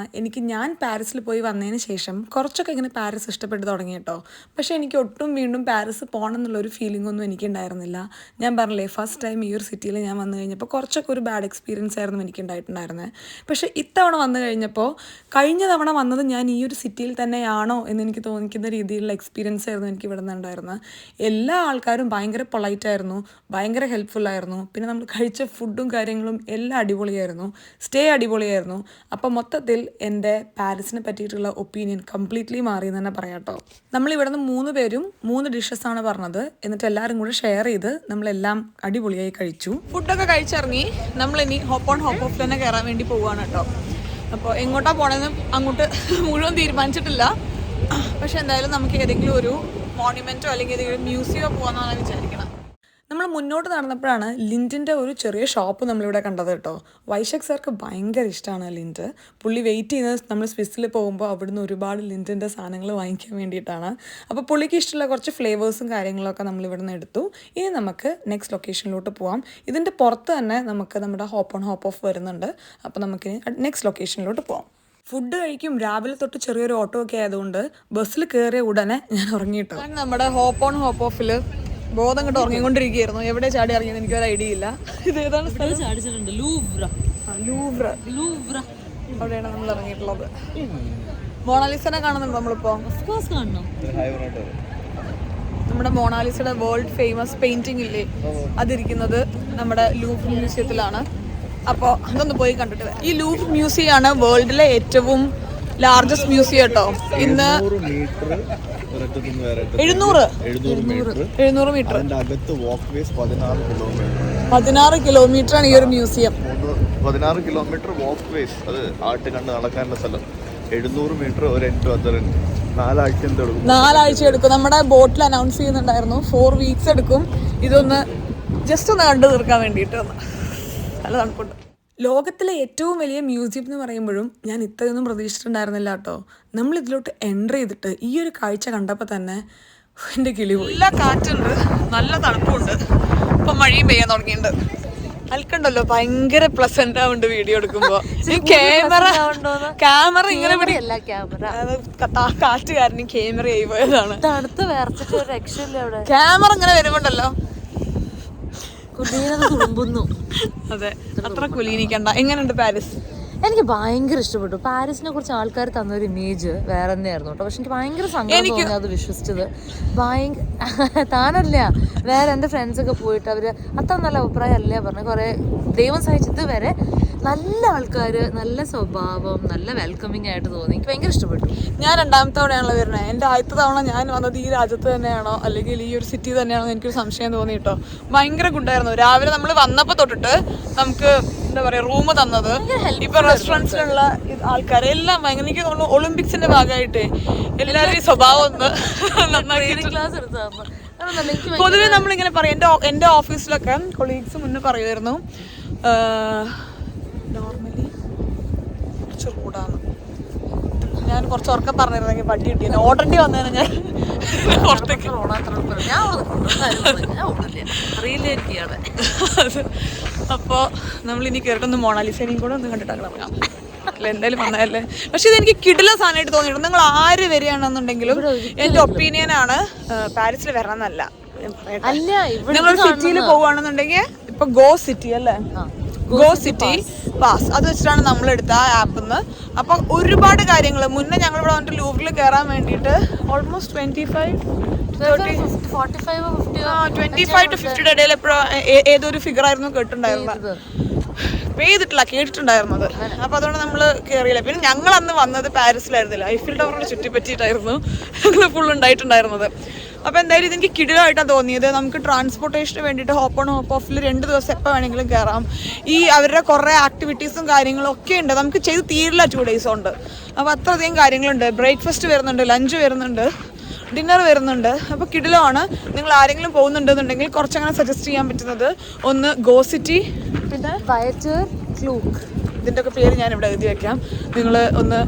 ഞാൻ പാരീസിൽ പോയി വന്നതിന് ശേഷം കുറച്ചൊക്കെ ഇങ്ങനെ പാരീസ് ഇഷ്ടപ്പെട്ട് തുടങ്ങി കേട്ടോ. പക്ഷേ എനിക്ക് ഒട്ടും വീണ്ടും പാരീസ് പോകണം എന്നുള്ളൊരു ഫീലിംഗ് ഒന്നും എനിക്കുണ്ടായിരുന്നില്ല. ഞാൻ പറഞ്ഞില്ലേ, ഫസ്റ്റ് ടൈം ഈ ഒരു സിറ്റിയിൽ ഞാൻ വന്നു കഴിഞ്ഞപ്പോൾ കുറച്ചൊക്കെ ഒരു ബാഡ് എക്സ്പീരിയൻസ് ആയിരുന്നു എനിക്കുണ്ടായിട്ടുണ്ടായിരുന്നത്. പക്ഷേ ഇത്തവണ വന്നു കഴിഞ്ഞപ്പോൾ കഴിഞ്ഞ തവണ വന്നത് ഞാൻ ഈ ഒരു സിറ്റിയിൽ തന്നെയാണോ എന്ന് എനിക്ക് തോന്നിക്കുന്ന രീതിയിലുള്ള എക്സ്പീരിയൻസ് ആയിരുന്നു എനിക്ക് ഇവിടെ നിന്നുണ്ടായിരുന്നത്. എല്ലാ ആൾക്കാരും ഭയങ്കര പൊളൈറ്റായിരുന്നു, ഭയങ്കര ഹെൽപ്ഫുള്ളായിരുന്നു. പിന്നെ നമ്മൾ കഴിച്ച ഫുഡും കാര്യങ്ങളും എല്ലാം അടിപൊളിയായിരുന്നു, സ്റ്റേ അടിപൊളിയായിരുന്നു. അപ്പം മൊത്തത്തിൽ എൻ്റെ പാരീസിനെ പറ്റിയിട്ടുള്ള ഒപ്പീനിയൻ കംപ്ലീറ്റ്ലി മാറി എന്ന് തന്നെ പറയാം കേട്ടോ. നമ്മളിവിടുന്ന് 3 പേരും 3 ഡിഷസാണ് പറഞ്ഞത്. എന്നിട്ട് എല്ലാവരും കൂടെ ഷെയർ ചെയ്ത് നമ്മളെല്ലാം അടിപൊളിയായി കഴിച്ചു. ഫുഡൊക്കെ കഴിച്ചിറങ്ങി നമ്മളിനി ഹോപ്പ് ഓൺ ഹോപ്പ് ഓഫ് തന്നെ കയറാൻ വേണ്ടി പോവുകയാണ് കേട്ടോ. അപ്പോൾ എങ്ങോട്ടാണ് പോകണമെന്ന് അങ്ങോട്ട് മുഴുവൻ തീരുമാനിച്ചിട്ടില്ല. പക്ഷെ എന്തായാലും നമുക്ക് ഏതെങ്കിലും ഒരു മോണ്യുമെൻറ്റോ അല്ലെങ്കിൽ ഏതെങ്കിലും മ്യൂസിയമോ പോകാമെന്നാണ് വിചാരിക്കണം. നമ്മൾ മുന്നോട്ട് നടന്നപ്പോഴാണ് ലിൻറ്റിൻ്റെ ഒരു ചെറിയ ഷോപ്പ് നമ്മളിവിടെ കണ്ടത് കേട്ടോ. വൈശാഖ് സാർക്ക് ഭയങ്കര ഇഷ്ടമാണ് ലിൻറ്റ്. പുള്ളി വെയിറ്റ് ചെയ്യുന്നത് നമ്മൾ സ്വിസ്സിൽ പോകുമ്പോൾ അവിടുന്ന് ഒരുപാട് ലിൻറ്റിൻ്റെ സാധനങ്ങൾ വാങ്ങിക്കാൻ വേണ്ടിയിട്ടാണ്. അപ്പോൾ പുള്ളിക്ക് ഇഷ്ടമുള്ള കുറച്ച് ഫ്ലേവേഴ്സും കാര്യങ്ങളൊക്കെ നമ്മളിവിടുന്ന് എടുത്തു. ഇനി നമുക്ക് നെക്സ്റ്റ് ലൊക്കേഷനിലോട്ട് പോകാം. ഇതിൻ്റെ പുറത്ത് തന്നെ നമുക്ക് നമ്മുടെ ഹോപ്പ് ഓൺ ഹോപ്പ് ഓഫ് വരുന്നുണ്ട്. അപ്പോൾ നമുക്കിനി നെക്സ്റ്റ് ലൊക്കേഷനിലോട്ട് പോകാം. ഫുഡ് കഴിക്കും. രാവിലെ തൊട്ട് ചെറിയൊരു ഓട്ടോ ഒക്കെ ആയതുകൊണ്ട് ബസ്സിൽ കയറിയ ഉടനെ ഞാൻ ഉറങ്ങിയിട്ടോ. നമ്മുടെ ഹോപ്പ് ഓൺ ഹോപ്പ് ഓഫിൽ ബോധം കണ്ട് ഉറങ്ങിക്കൊണ്ടിരിക്കുകയായിരുന്നു. എവിടെ ചാടി ഇറങ്ങിയത് എനിക്കൊരു ഐഡിയ ഇല്ല. ഇത് ഏതാണ് സ്ഥലം? ചാടിച്ചിട്ടുണ്ട്. ലൂവ്ര അവിടെയാണ് നമ്മൾ ഇറങ്ങിയിട്ടുള്ളത്. മൊണാലിസനെ കാണുന്നുണ്ട് നമ്മളിപ്പോൾ. നമ്മുടെ മൊണാലിസയുടെ വേൾഡ് ഫേമസ് പെയിന്റിംഗ് ഇല്ലേ, അതിരിക്കുന്നത് നമ്മുടെ ലൂവ്ർ മ്യൂസിയത്തിലാണ്. അപ്പോൾ അതൊന്ന് പോയി കണ്ടിട്ട് വരാം. ഈ ലൂവ്ർ മ്യൂസിയം ആണ് വേൾഡിലെ ഏറ്റവും ലാർജസ്റ്റ് മ്യൂസിയം കേട്ടോ. ഇന്ന് 700 മീറ്റർ. 16 കിലോമീറ്റർ ആണ് ഈ ഒരു മ്യൂസിയം. 16 കിലോമീറ്റർ വാക്ക് വേസ്, അത് ആട്ട് കണ്ട് നടക്കാനുള്ള സ്ഥലം. 700 മീറ്റർ ഒരു എൻഡ് അതർ 4 ആഴ്ച എടുക്കും. നമ്മുടെ ബോട്ടിൽ അനൗൺസ് ചെയ്യുന്നുണ്ടായിരുന്നു 4 വീക്സ് എടുക്കും ഇതൊന്ന് ജസ്റ്റ് ഒന്ന് കണ്ടു തീർക്കാൻ വേണ്ടിയിട്ട്. നല്ല തണുപ്പുണ്ട്. ലോകത്തിലെ ഏറ്റവും വലിയ മ്യൂസിയം എന്ന് പറയുമ്പോഴും ഞാൻ ഇത്രയൊന്നും പ്രതീക്ഷിച്ചിട്ടുണ്ടായിരുന്നില്ല കേട്ടോ. നമ്മളിതിലോട്ട് എൻ്റർ ചെയ്തിട്ട് ഈ ഒരു കാഴ്ച കണ്ടപ്പോൾ തന്നെ എൻ്റെ കിളി പോയി. നല്ല കാറ്റുണ്ട്, നല്ല തണുപ്പുണ്ട്. ഇപ്പം മഴയും പെയ്യാൻ തുടങ്ങിയിട്ടുണ്ട്. അൽക്കണ്ടല്ലോ ഭയങ്കര പ്ലസന്റ് ആവുന്നുണ്ട് വീഡിയോ എടുക്കുമ്പോ. ക്യാമറ ഇങ്ങനെ കാറ്റ് കാരണം ക്യാമറ ആയി പോയതാണ്. ക്യാമറ ഇങ്ങനെ വരുമ്പോണ്ടല്ലോ തുളുമ്പുന്നു. അതെ, അത്ര കുലീനിക്കണ്ട. എങ്ങനെയുണ്ട് പാരീസ്? എനിക്ക് ഭയങ്കര ഇഷ്ടപ്പെട്ടു. പാരീസിനെ കുറിച്ച് ആൾക്കാർ തന്നൊരു ഇമേജ് വേറെ തന്നെയായിരുന്നു കേട്ടോ. പക്ഷെ എനിക്ക് ഭയങ്കര സങ്കടം തോന്നി അത് വിശ്വസിച്ചത്. താനല്ല, വേറെ എൻ്റെ ഫ്രണ്ട്സൊക്കെ പോയിട്ട് അവർ അത്ര നല്ല അഭിപ്രായം അല്ല പറഞ്ഞു. കുറേ ദൈവം സഹിച്ചത് വരെ നല്ല ആൾക്കാർ, നല്ല സ്വഭാവം, നല്ല വെൽക്കമിങ് ആയിട്ട് തോന്നി. എനിക്ക് ഭയങ്കര ഇഷ്ടപ്പെട്ടു. ഞാൻ രണ്ടാമത്തെ തവണയാണല്ലോ വരുന്നത്. എൻ്റെ ആദ്യത്തെ തവണ ഞാൻ വന്നത് ഈ രാജ്യത്ത് തന്നെയാണോ അല്ലെങ്കിൽ ഈ ഒരു സിറ്റി തന്നെയാണോ എന്ന് എനിക്കൊരു സംശയം തോന്നി കേട്ടോ. ഭയങ്കര ഗുഡായിരുന്നു. രാവിലെ നമ്മൾ വന്നപ്പോൾ തൊട്ടിട്ട് നമുക്ക് എന്താ പറയുക റൂം തന്നത്, ഇപ്പൊ റെസ്റ്റോറൻറ്റ്സിലുള്ള ആൾക്കാരെല്ലാം ഭയങ്കര, എനിക്ക് തോന്നുന്നു ഒളിമ്പിക്സിന്റെ ഭാഗമായിട്ട് എല്ലാവരുടെയും സ്വഭാവം ഒന്ന് നന്നാക്കി ക്ലാസ് എടുത്താൽ പൊതുവെ നമ്മളിങ്ങനെ പറയും. എൻ്റെ ഓഫീസിലൊക്കെ കൊളീഗ്സ് മുന്നേ പറയുമായിരുന്നു നോർമലി കുറച്ച് റൂഡാണ്. ഞാൻ കുറച്ച് ഉറക്കം പറഞ്ഞിരുന്നെങ്കിൽ പട്ടി കിട്ടിയ ഓടേണ്ടി വന്നേനെ ഞാൻ പുറത്തേക്ക്. അപ്പോൾ നമ്മളിനി കേട്ടൊന്ന് മൊണാലിസേനയും കൂടെ ഒന്ന് കണ്ടിട്ടാക്കണം. അല്ല എന്തായാലും വന്നതല്ലേ. പക്ഷെ ഇതെനിക്ക് കിടില സാധനമായിട്ട് തോന്നിയിട്ടുണ്ട്. നിങ്ങൾ ആര് വരികയാണെന്നുണ്ടെങ്കിലും എൻ്റെ ഒപ്പീനിയനാണ് പാരീസിൽ വരണം എന്നല്ല. നിങ്ങൾ സിറ്റിയിൽ പോവുകയാണെന്നുണ്ടെങ്കിൽ ഇപ്പൊ ഗോ സിറ്റി അല്ലേ, ഗോ സിറ്റി പാസ് അത് വെച്ചിട്ടാണ് നമ്മൾ എടുത്ത ആ ആപ്പിൽ നിന്ന്. അപ്പൊ ഒരുപാട് കാര്യങ്ങൾ മുന്നേ ഞങ്ങൾ ഇവിടെ വന്നിട്ട് ലൂവറിൽ കയറാൻ വേണ്ടിയിട്ട് ഓൾമോസ്റ്റ് 25 to 50 ഇടയിൽ എപ്പോഴും ഏതൊരു ഫിഗർ ആയിരുന്നു കേട്ടിട്ടുണ്ടായിരുന്നത്, പേ ചെയ്തിട്ടില്ല കേട്ടിട്ടുണ്ടായിരുന്നത്. അപ്പൊ അതുകൊണ്ട് നമ്മൾ കയറിയില്ല. പിന്നെ ഞങ്ങൾ അന്ന് വന്നത് പാരീസിലായിരുന്നില്ല, ഐഫിൽ ടവറിനെ ചുറ്റിപ്പറ്റിയിട്ടായിരുന്നു ഞങ്ങൾ ഫുൾ ഉണ്ടായിട്ടുണ്ടായിരുന്നത്. അപ്പോൾ എന്തായാലും ഇതെനിക്ക് കിടിലമായിട്ടാണ് തോന്നിയത്. നമുക്ക് ട്രാൻസ്പോർട്ടേഷന് വേണ്ടിയിട്ട് ഹോപ്പ് ഓൺ ഹോപ്പ് ഓഫിൽ 2 ദിവസം എപ്പോൾ വേണമെങ്കിലും കയറാം. ഈ അവരുടെ കുറേ ആക്ടിവിറ്റീസും കാര്യങ്ങളും ഒക്കെ ഉണ്ട്, നമുക്ക് ചെയ്ത് തീരില്ല 2 days കൊണ്ട്. അപ്പോൾ അത്രയധികം കാര്യങ്ങളുണ്ട്. ബ്രേക്ക്ഫാസ്റ്റ് വരുന്നുണ്ട്, ലഞ്ച് വരുന്നുണ്ട്, ഡിന്നർ വരുന്നുണ്ട്. അപ്പോൾ കിടിലമാണ്. നിങ്ങൾ ആരെങ്കിലും പോകുന്നുണ്ടെന്നുണ്ടെങ്കിൽ കുറച്ചങ്ങനെ സജസ്റ്റ് ചെയ്യാൻ പറ്റുന്നത് ഒന്ന് ഗോ സിറ്റി, പിന്നെ വയറ്റ് ക്ലൂക്ക്, ഇതിൻ്റെയൊക്കെ പേര് ഞാൻ ഇവിടെ എഴുതി വെക്കാം. നിങ്ങൾ ഒന്ന്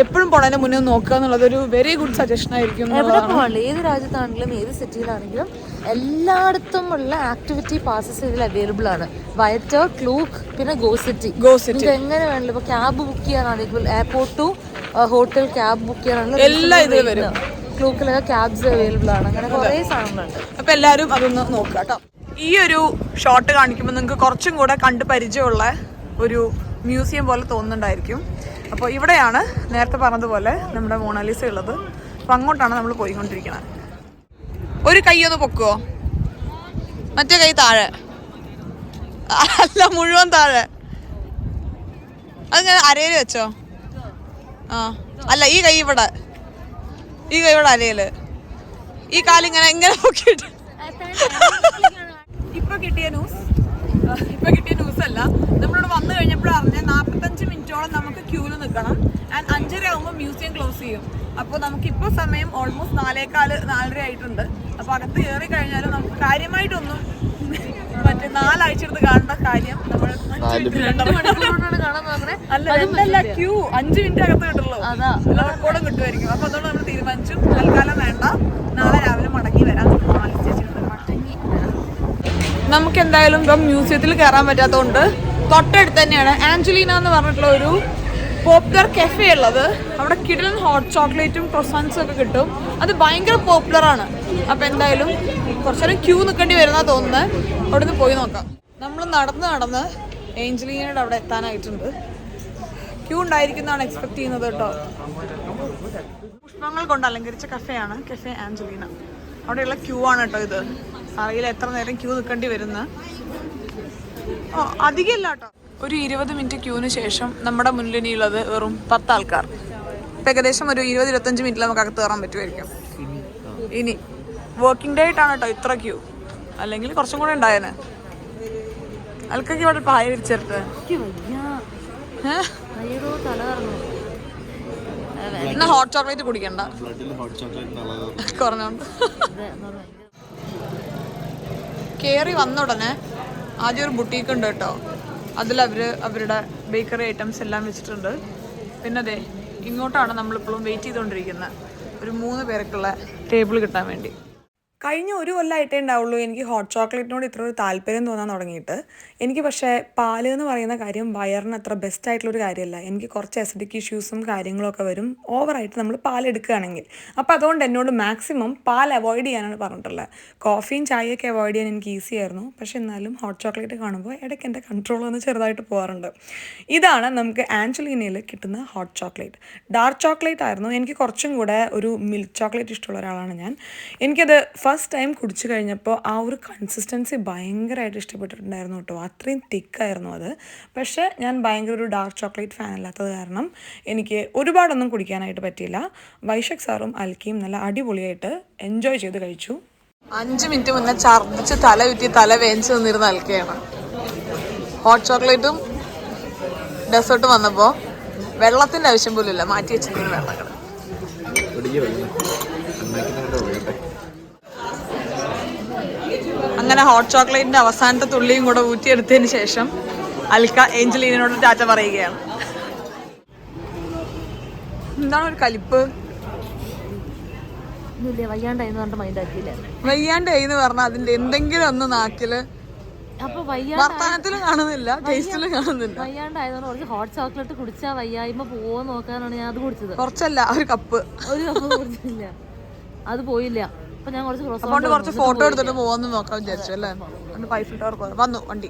എപ്പോഴും പോണതിന് മുന്നേ നോക്കുക എന്നുള്ളത് ഒരു വെരി ഗുഡ് സജഷൻ ആയിരിക്കും. എവിടെ പോകാനില്ല, ഏത് രാജ്യത്താണെങ്കിലും ഏത് സിറ്റിയിലാണെങ്കിലും എല്ലായിടത്തും ഉള്ള ആക്ടിവിറ്റി പാസസ് ഇതിൽ അവൈലബിൾ ആണ്. വയറ്റ് ക്ലൂക്ക് പിന്നെ ഗോ സിറ്റി. എങ്ങനെ വേണമല്ലോ ഇപ്പോൾ ക്യാബ് ബുക്ക് ചെയ്യാനാണെങ്കിൽ airport to hotel cab book ചെയ്യാനാണെങ്കിൽ എല്ലാം ഇതിൽ വരും. ക്ലൂക്കിലൊക്കെ ക്യാബ്സ് അവൈലബിൾ ആണ്. അങ്ങനെ കുറേ സാധനങ്ങളുണ്ട്. അപ്പോൾ എല്ലാവരും അതൊന്ന് നോക്കുക കേട്ടോ. ഈ ഒരു ഷോട്ട് കാണിക്കുമ്പോൾ നിങ്ങൾക്ക് കുറച്ചും കൂടെ കണ്ട് പരിചയമുള്ള ഒരു മ്യൂസിയം പോലെ തോന്നുന്നുണ്ടായിരിക്കും. അപ്പോൾ ഇവിടെയാണ് നേരത്തെ പറഞ്ഞതുപോലെ നമ്മുടെ മൊണാലിസ ഉള്ളത്. അപ്പം അങ്ങോട്ടാണ് നമ്മൾ പോയിക്കൊണ്ടിരിക്കുന്നത്. ഒരു കൈ ഒന്ന് പൊക്കുവോ, മറ്റേ കൈ താഴെ അല്ല മുഴുവൻ താഴെ. അതിങ്ങനെ അരയിൽ വെച്ചോ. ആ അല്ല, ഈ കൈ ഇവിടെ, ഈ കൈ ഇവിടെ അരയില്, ഈ കാലിങ്ങനെ ഇങ്ങനെ പൊക്കിയിട്ട്. ഇപ്പൊ കിട്ടിയ ന്യൂസ് അല്ല, നമ്മളിവിടെ വന്നു കഴിഞ്ഞപ്പോഴാണ് അറിഞ്ഞത് 45 മിനിറ്റോളം നമുക്ക് ക്യൂല് നിൽക്കണം. ആൻഡ് 5:30 ആകുമ്പോൾ മ്യൂസിയം ക്ലോസ് ചെയ്യും. അപ്പോൾ നമുക്കിപ്പോൾ സമയം ഓൾമോസ്റ്റ് 4:15 ആയിട്ടുണ്ട്. അപ്പോൾ അകത്ത് കയറി കഴിഞ്ഞാലും നമുക്ക് കാര്യമായിട്ടൊന്നും മറ്റേ 4 ആഴ്ച എടുത്ത് കാണേണ്ട കാര്യം നമ്മൾ അല്ല ക്യൂ 5 മിനിറ്റ് അകത്ത് കിട്ടുള്ളൂ. റെക്കോർഡും കിട്ടുമായിരിക്കും. അപ്പോൾ അതുകൊണ്ട് നമ്മൾ തീരുമാനിച്ചു തൽക്കാലം വേണ്ട, നാളെ രാവിലെ മടങ്ങി വരാം. നമുക്ക് എന്തായാലും ഇപ്പം മ്യൂസിയത്തിൽ കയറാൻ പറ്റാത്തതുകൊണ്ട് തൊട്ടടുത്ത് തന്നെയാണ് ആഞ്ചലീന എന്ന് പറഞ്ഞിട്ടുള്ള ഒരു പോപ്പുലർ കെഫേ ഉള്ളത്. അവിടെ കിടിലൻ ഹോട്ട് ചോക്ലേറ്റും ക്രോസൻസും ഒക്കെ കിട്ടും. അത് ഭയങ്കര പോപ്പുലറാണ്. അപ്പോൾ എന്തായാലും കുറച്ചേരം ക്യൂ നിൽക്കേണ്ടി വരുന്ന തോന്നുന്നത്. അവിടെ നിന്ന് പോയി നോക്കാം. നമ്മൾ നടന്ന് ഏഞ്ചലീനയുടെ അവിടെ എത്താനായിട്ടുണ്ട്. ക്യൂ ഉണ്ടായിരിക്കുന്നതാണ് എക്സ്പെക്ട് ചെയ്യുന്നത് കേട്ടോ. പുഷ്പങ്ങൾ കൊണ്ട് അലങ്കരിച്ച കഫേയാണ് കഫേ ആഞ്ചലീന. അവിടെയുള്ള ക്യൂ ആണ് കേട്ടോ ഇത്. അറിയില്ല എത്ര നേരം ക്യൂ നിൽക്കേണ്ടി വരുന്ന. അധികമില്ല കേട്ടോ. ഒരു 20 മിനിറ്റ് ക്യൂവിന് ശേഷം നമ്മുടെ മുന്നിലുള്ളത് വെറും 10 ആൾക്കാർ. ഇപ്പം ഏകദേശം ഒരു 20-25 മിനിറ്റിൽ നമുക്ക് അകത്ത് കയറാൻ പറ്റുമായിരിക്കും. ഇനി വർക്കിംഗ് ഡേ ആയിട്ടാണ് കേട്ടോ ഇത്ര ക്യൂ, അല്ലെങ്കിൽ കുറച്ചും കൂടെ ഉണ്ടായേനെ. ആൾക്കൊക്കെ ഇവിടെ പായ വിരിച്ചിട്ട് എന്നാ ഹോട്ട് ചോക്ലേറ്റ് കുടിക്കണ്ട, കുറഞ്ഞോണ്ട്. കയറി വന്ന ഉടനെ ആദ്യം ഒരു ബുട്ടീക്ക് ഉണ്ട് കേട്ടോ. അതിൽ അവരുടെ ബേക്കറി ഐറ്റംസ് എല്ലാം വെച്ചിട്ടുണ്ട്. പിന്നെ അതെ ഇങ്ങോട്ടാണ് നമ്മളിപ്പോഴും വെയിറ്റ് ചെയ്തുകൊണ്ടിരിക്കുന്നത്, ഒരു 3 പേർക്കുള്ള ടേബിൾ കിട്ടാൻ വേണ്ടി. കഴിഞ്ഞ ഒരു കൊല്ലമായിട്ടേ ഉണ്ടാവുള്ളൂ എനിക്ക് ഹോട്ട് ചോക്ലേറ്റിനോട് ഇത്ര ഒരു താല്പര്യം തോന്നാൻ തുടങ്ങിയിട്ട്. എനിക്ക് പക്ഷേ പാല് എന്ന് പറയുന്ന കാര്യം വയറിന് അത്ര ബെസ്റ്റ് ആയിട്ടുള്ളൊരു കാര്യമല്ല. എനിക്ക് കുറച്ച് അസിഡിക് ഇഷ്യൂസും കാര്യങ്ങളൊക്കെ വരും ഓവറായിട്ട് നമ്മൾ പാലെടുക്കുകയാണെങ്കിൽ. അപ്പോൾ അതുകൊണ്ട് എന്നോട് മാക്സിമം പാൽ അവോയ്ഡ് ചെയ്യാനാണ് പറഞ്ഞിട്ടുള്ളത്. കോഫിയും ചായയൊക്കെ അവോയ്ഡ് ചെയ്യാൻ എനിക്ക് ഈസി ആയിരുന്നു. പക്ഷേ എന്നാലും ഹോട്ട് ചോക്ലേറ്റ് കാണുമ്പോൾ ഇടയ്ക്ക് എൻ്റെ കൺട്രോൾ ഒന്ന് ചെറുതായിട്ട് പോകാറുണ്ട്. ഇതാണ് നമുക്ക് ആഞ്ചലീനയിൽ കിട്ടുന്ന ഹോട്ട് ചോക്ലേറ്റ്. ഡാർക്ക് ചോക്ലേറ്റ് ആയിരുന്നു. എനിക്ക് കുറച്ചും കൂടെ ഒരു മിൽക്ക് ചോക്ലേറ്റ് ഇഷ്ടമുള്ള ഒരാളാണ് ഞാൻ. എനിക്കത് ഫസ്റ്റ് ടൈം കുടിച്ചു കഴിഞ്ഞപ്പോൾ ആ ഒരു കൺസിസ്റ്റൻസി ഭയങ്കരമായിട്ട് ഇഷ്ടപ്പെട്ടിട്ടുണ്ടായിരുന്നു കേട്ടോ. അത്രയും തിക്കായിരുന്നു അത്. പക്ഷേ ഞാൻ ഭയങ്കര ഒരു ഡാർക്ക് ചോക്ലേറ്റ് ഫാൻ അല്ലാത്തത് കാരണം എനിക്ക് ഒരുപാടൊന്നും കുടിക്കാനായിട്ട് പറ്റിയില്ല. വൈശാഖ് സാറും അൽക്കിയും നല്ല അടിപൊളിയായിട്ട് എൻജോയ് ചെയ്ത് കഴിച്ചു. 5 മിനിറ്റ് മുന്നേ ഛർദ്ദിച്ച് തല വിറ്റി തല വേഞ്ച് നിന്നിരുന്ന അൽക്കയാണ്. ഹോട്ട് ചോക്ലേറ്റും ഡെസേർട്ടും വന്നപ്പോൾ വെള്ളത്തിൻ്റെ ആവശ്യം പോലും ഇല്ല, മാറ്റി വെച്ചിരിക്കുന്ന വെള്ളങ്ങൾ. അങ്ങനെ ഹോട്ട് ചോക്ലേറ്റിന്റെ അവസാനത്തെ തുള്ളിയും കൂടെ ഊറ്റിയെടുത്തതിന് ശേഷം അൽക്ക ഏഞ്ചലീനോട് ടാറ്റ പറയുകയാണ്. എന്താണ് ഒരു കലിപ്പ്? വയ്യാണ്ടായി എന്ന് പറഞ്ഞാൽ അതിന്റെ എന്തെങ്കിലും ഒന്ന് നാക്കില് വർത്താനത്തിലും കാണുന്നില്ല, ടേസ്റ്റിലും കാണുന്നില്ല. വയ്യാണ്ടായതുകൊണ്ട് കുറച്ച് ഹോട്ട് ചോക്ലേറ്റ് കുടിച്ചാൽ വയ്യായ്മ പോവോ നോക്കാനാണ് ഞാൻ അത് കുടിച്ചത്. കുറച്ചല്ല, ഒരു കപ്പ് കുടിച്ചില്ല, അത് പോയില്ല. അതുകൊണ്ട് കുറച്ച് ഫോട്ടോ എടുത്തിട്ട് പോവാന്ന് നോക്കാൻ വിചാരിച്ചു അല്ലേ. ഐഫിൽ ടവർ പോകാം. വന്നു വണ്ടി,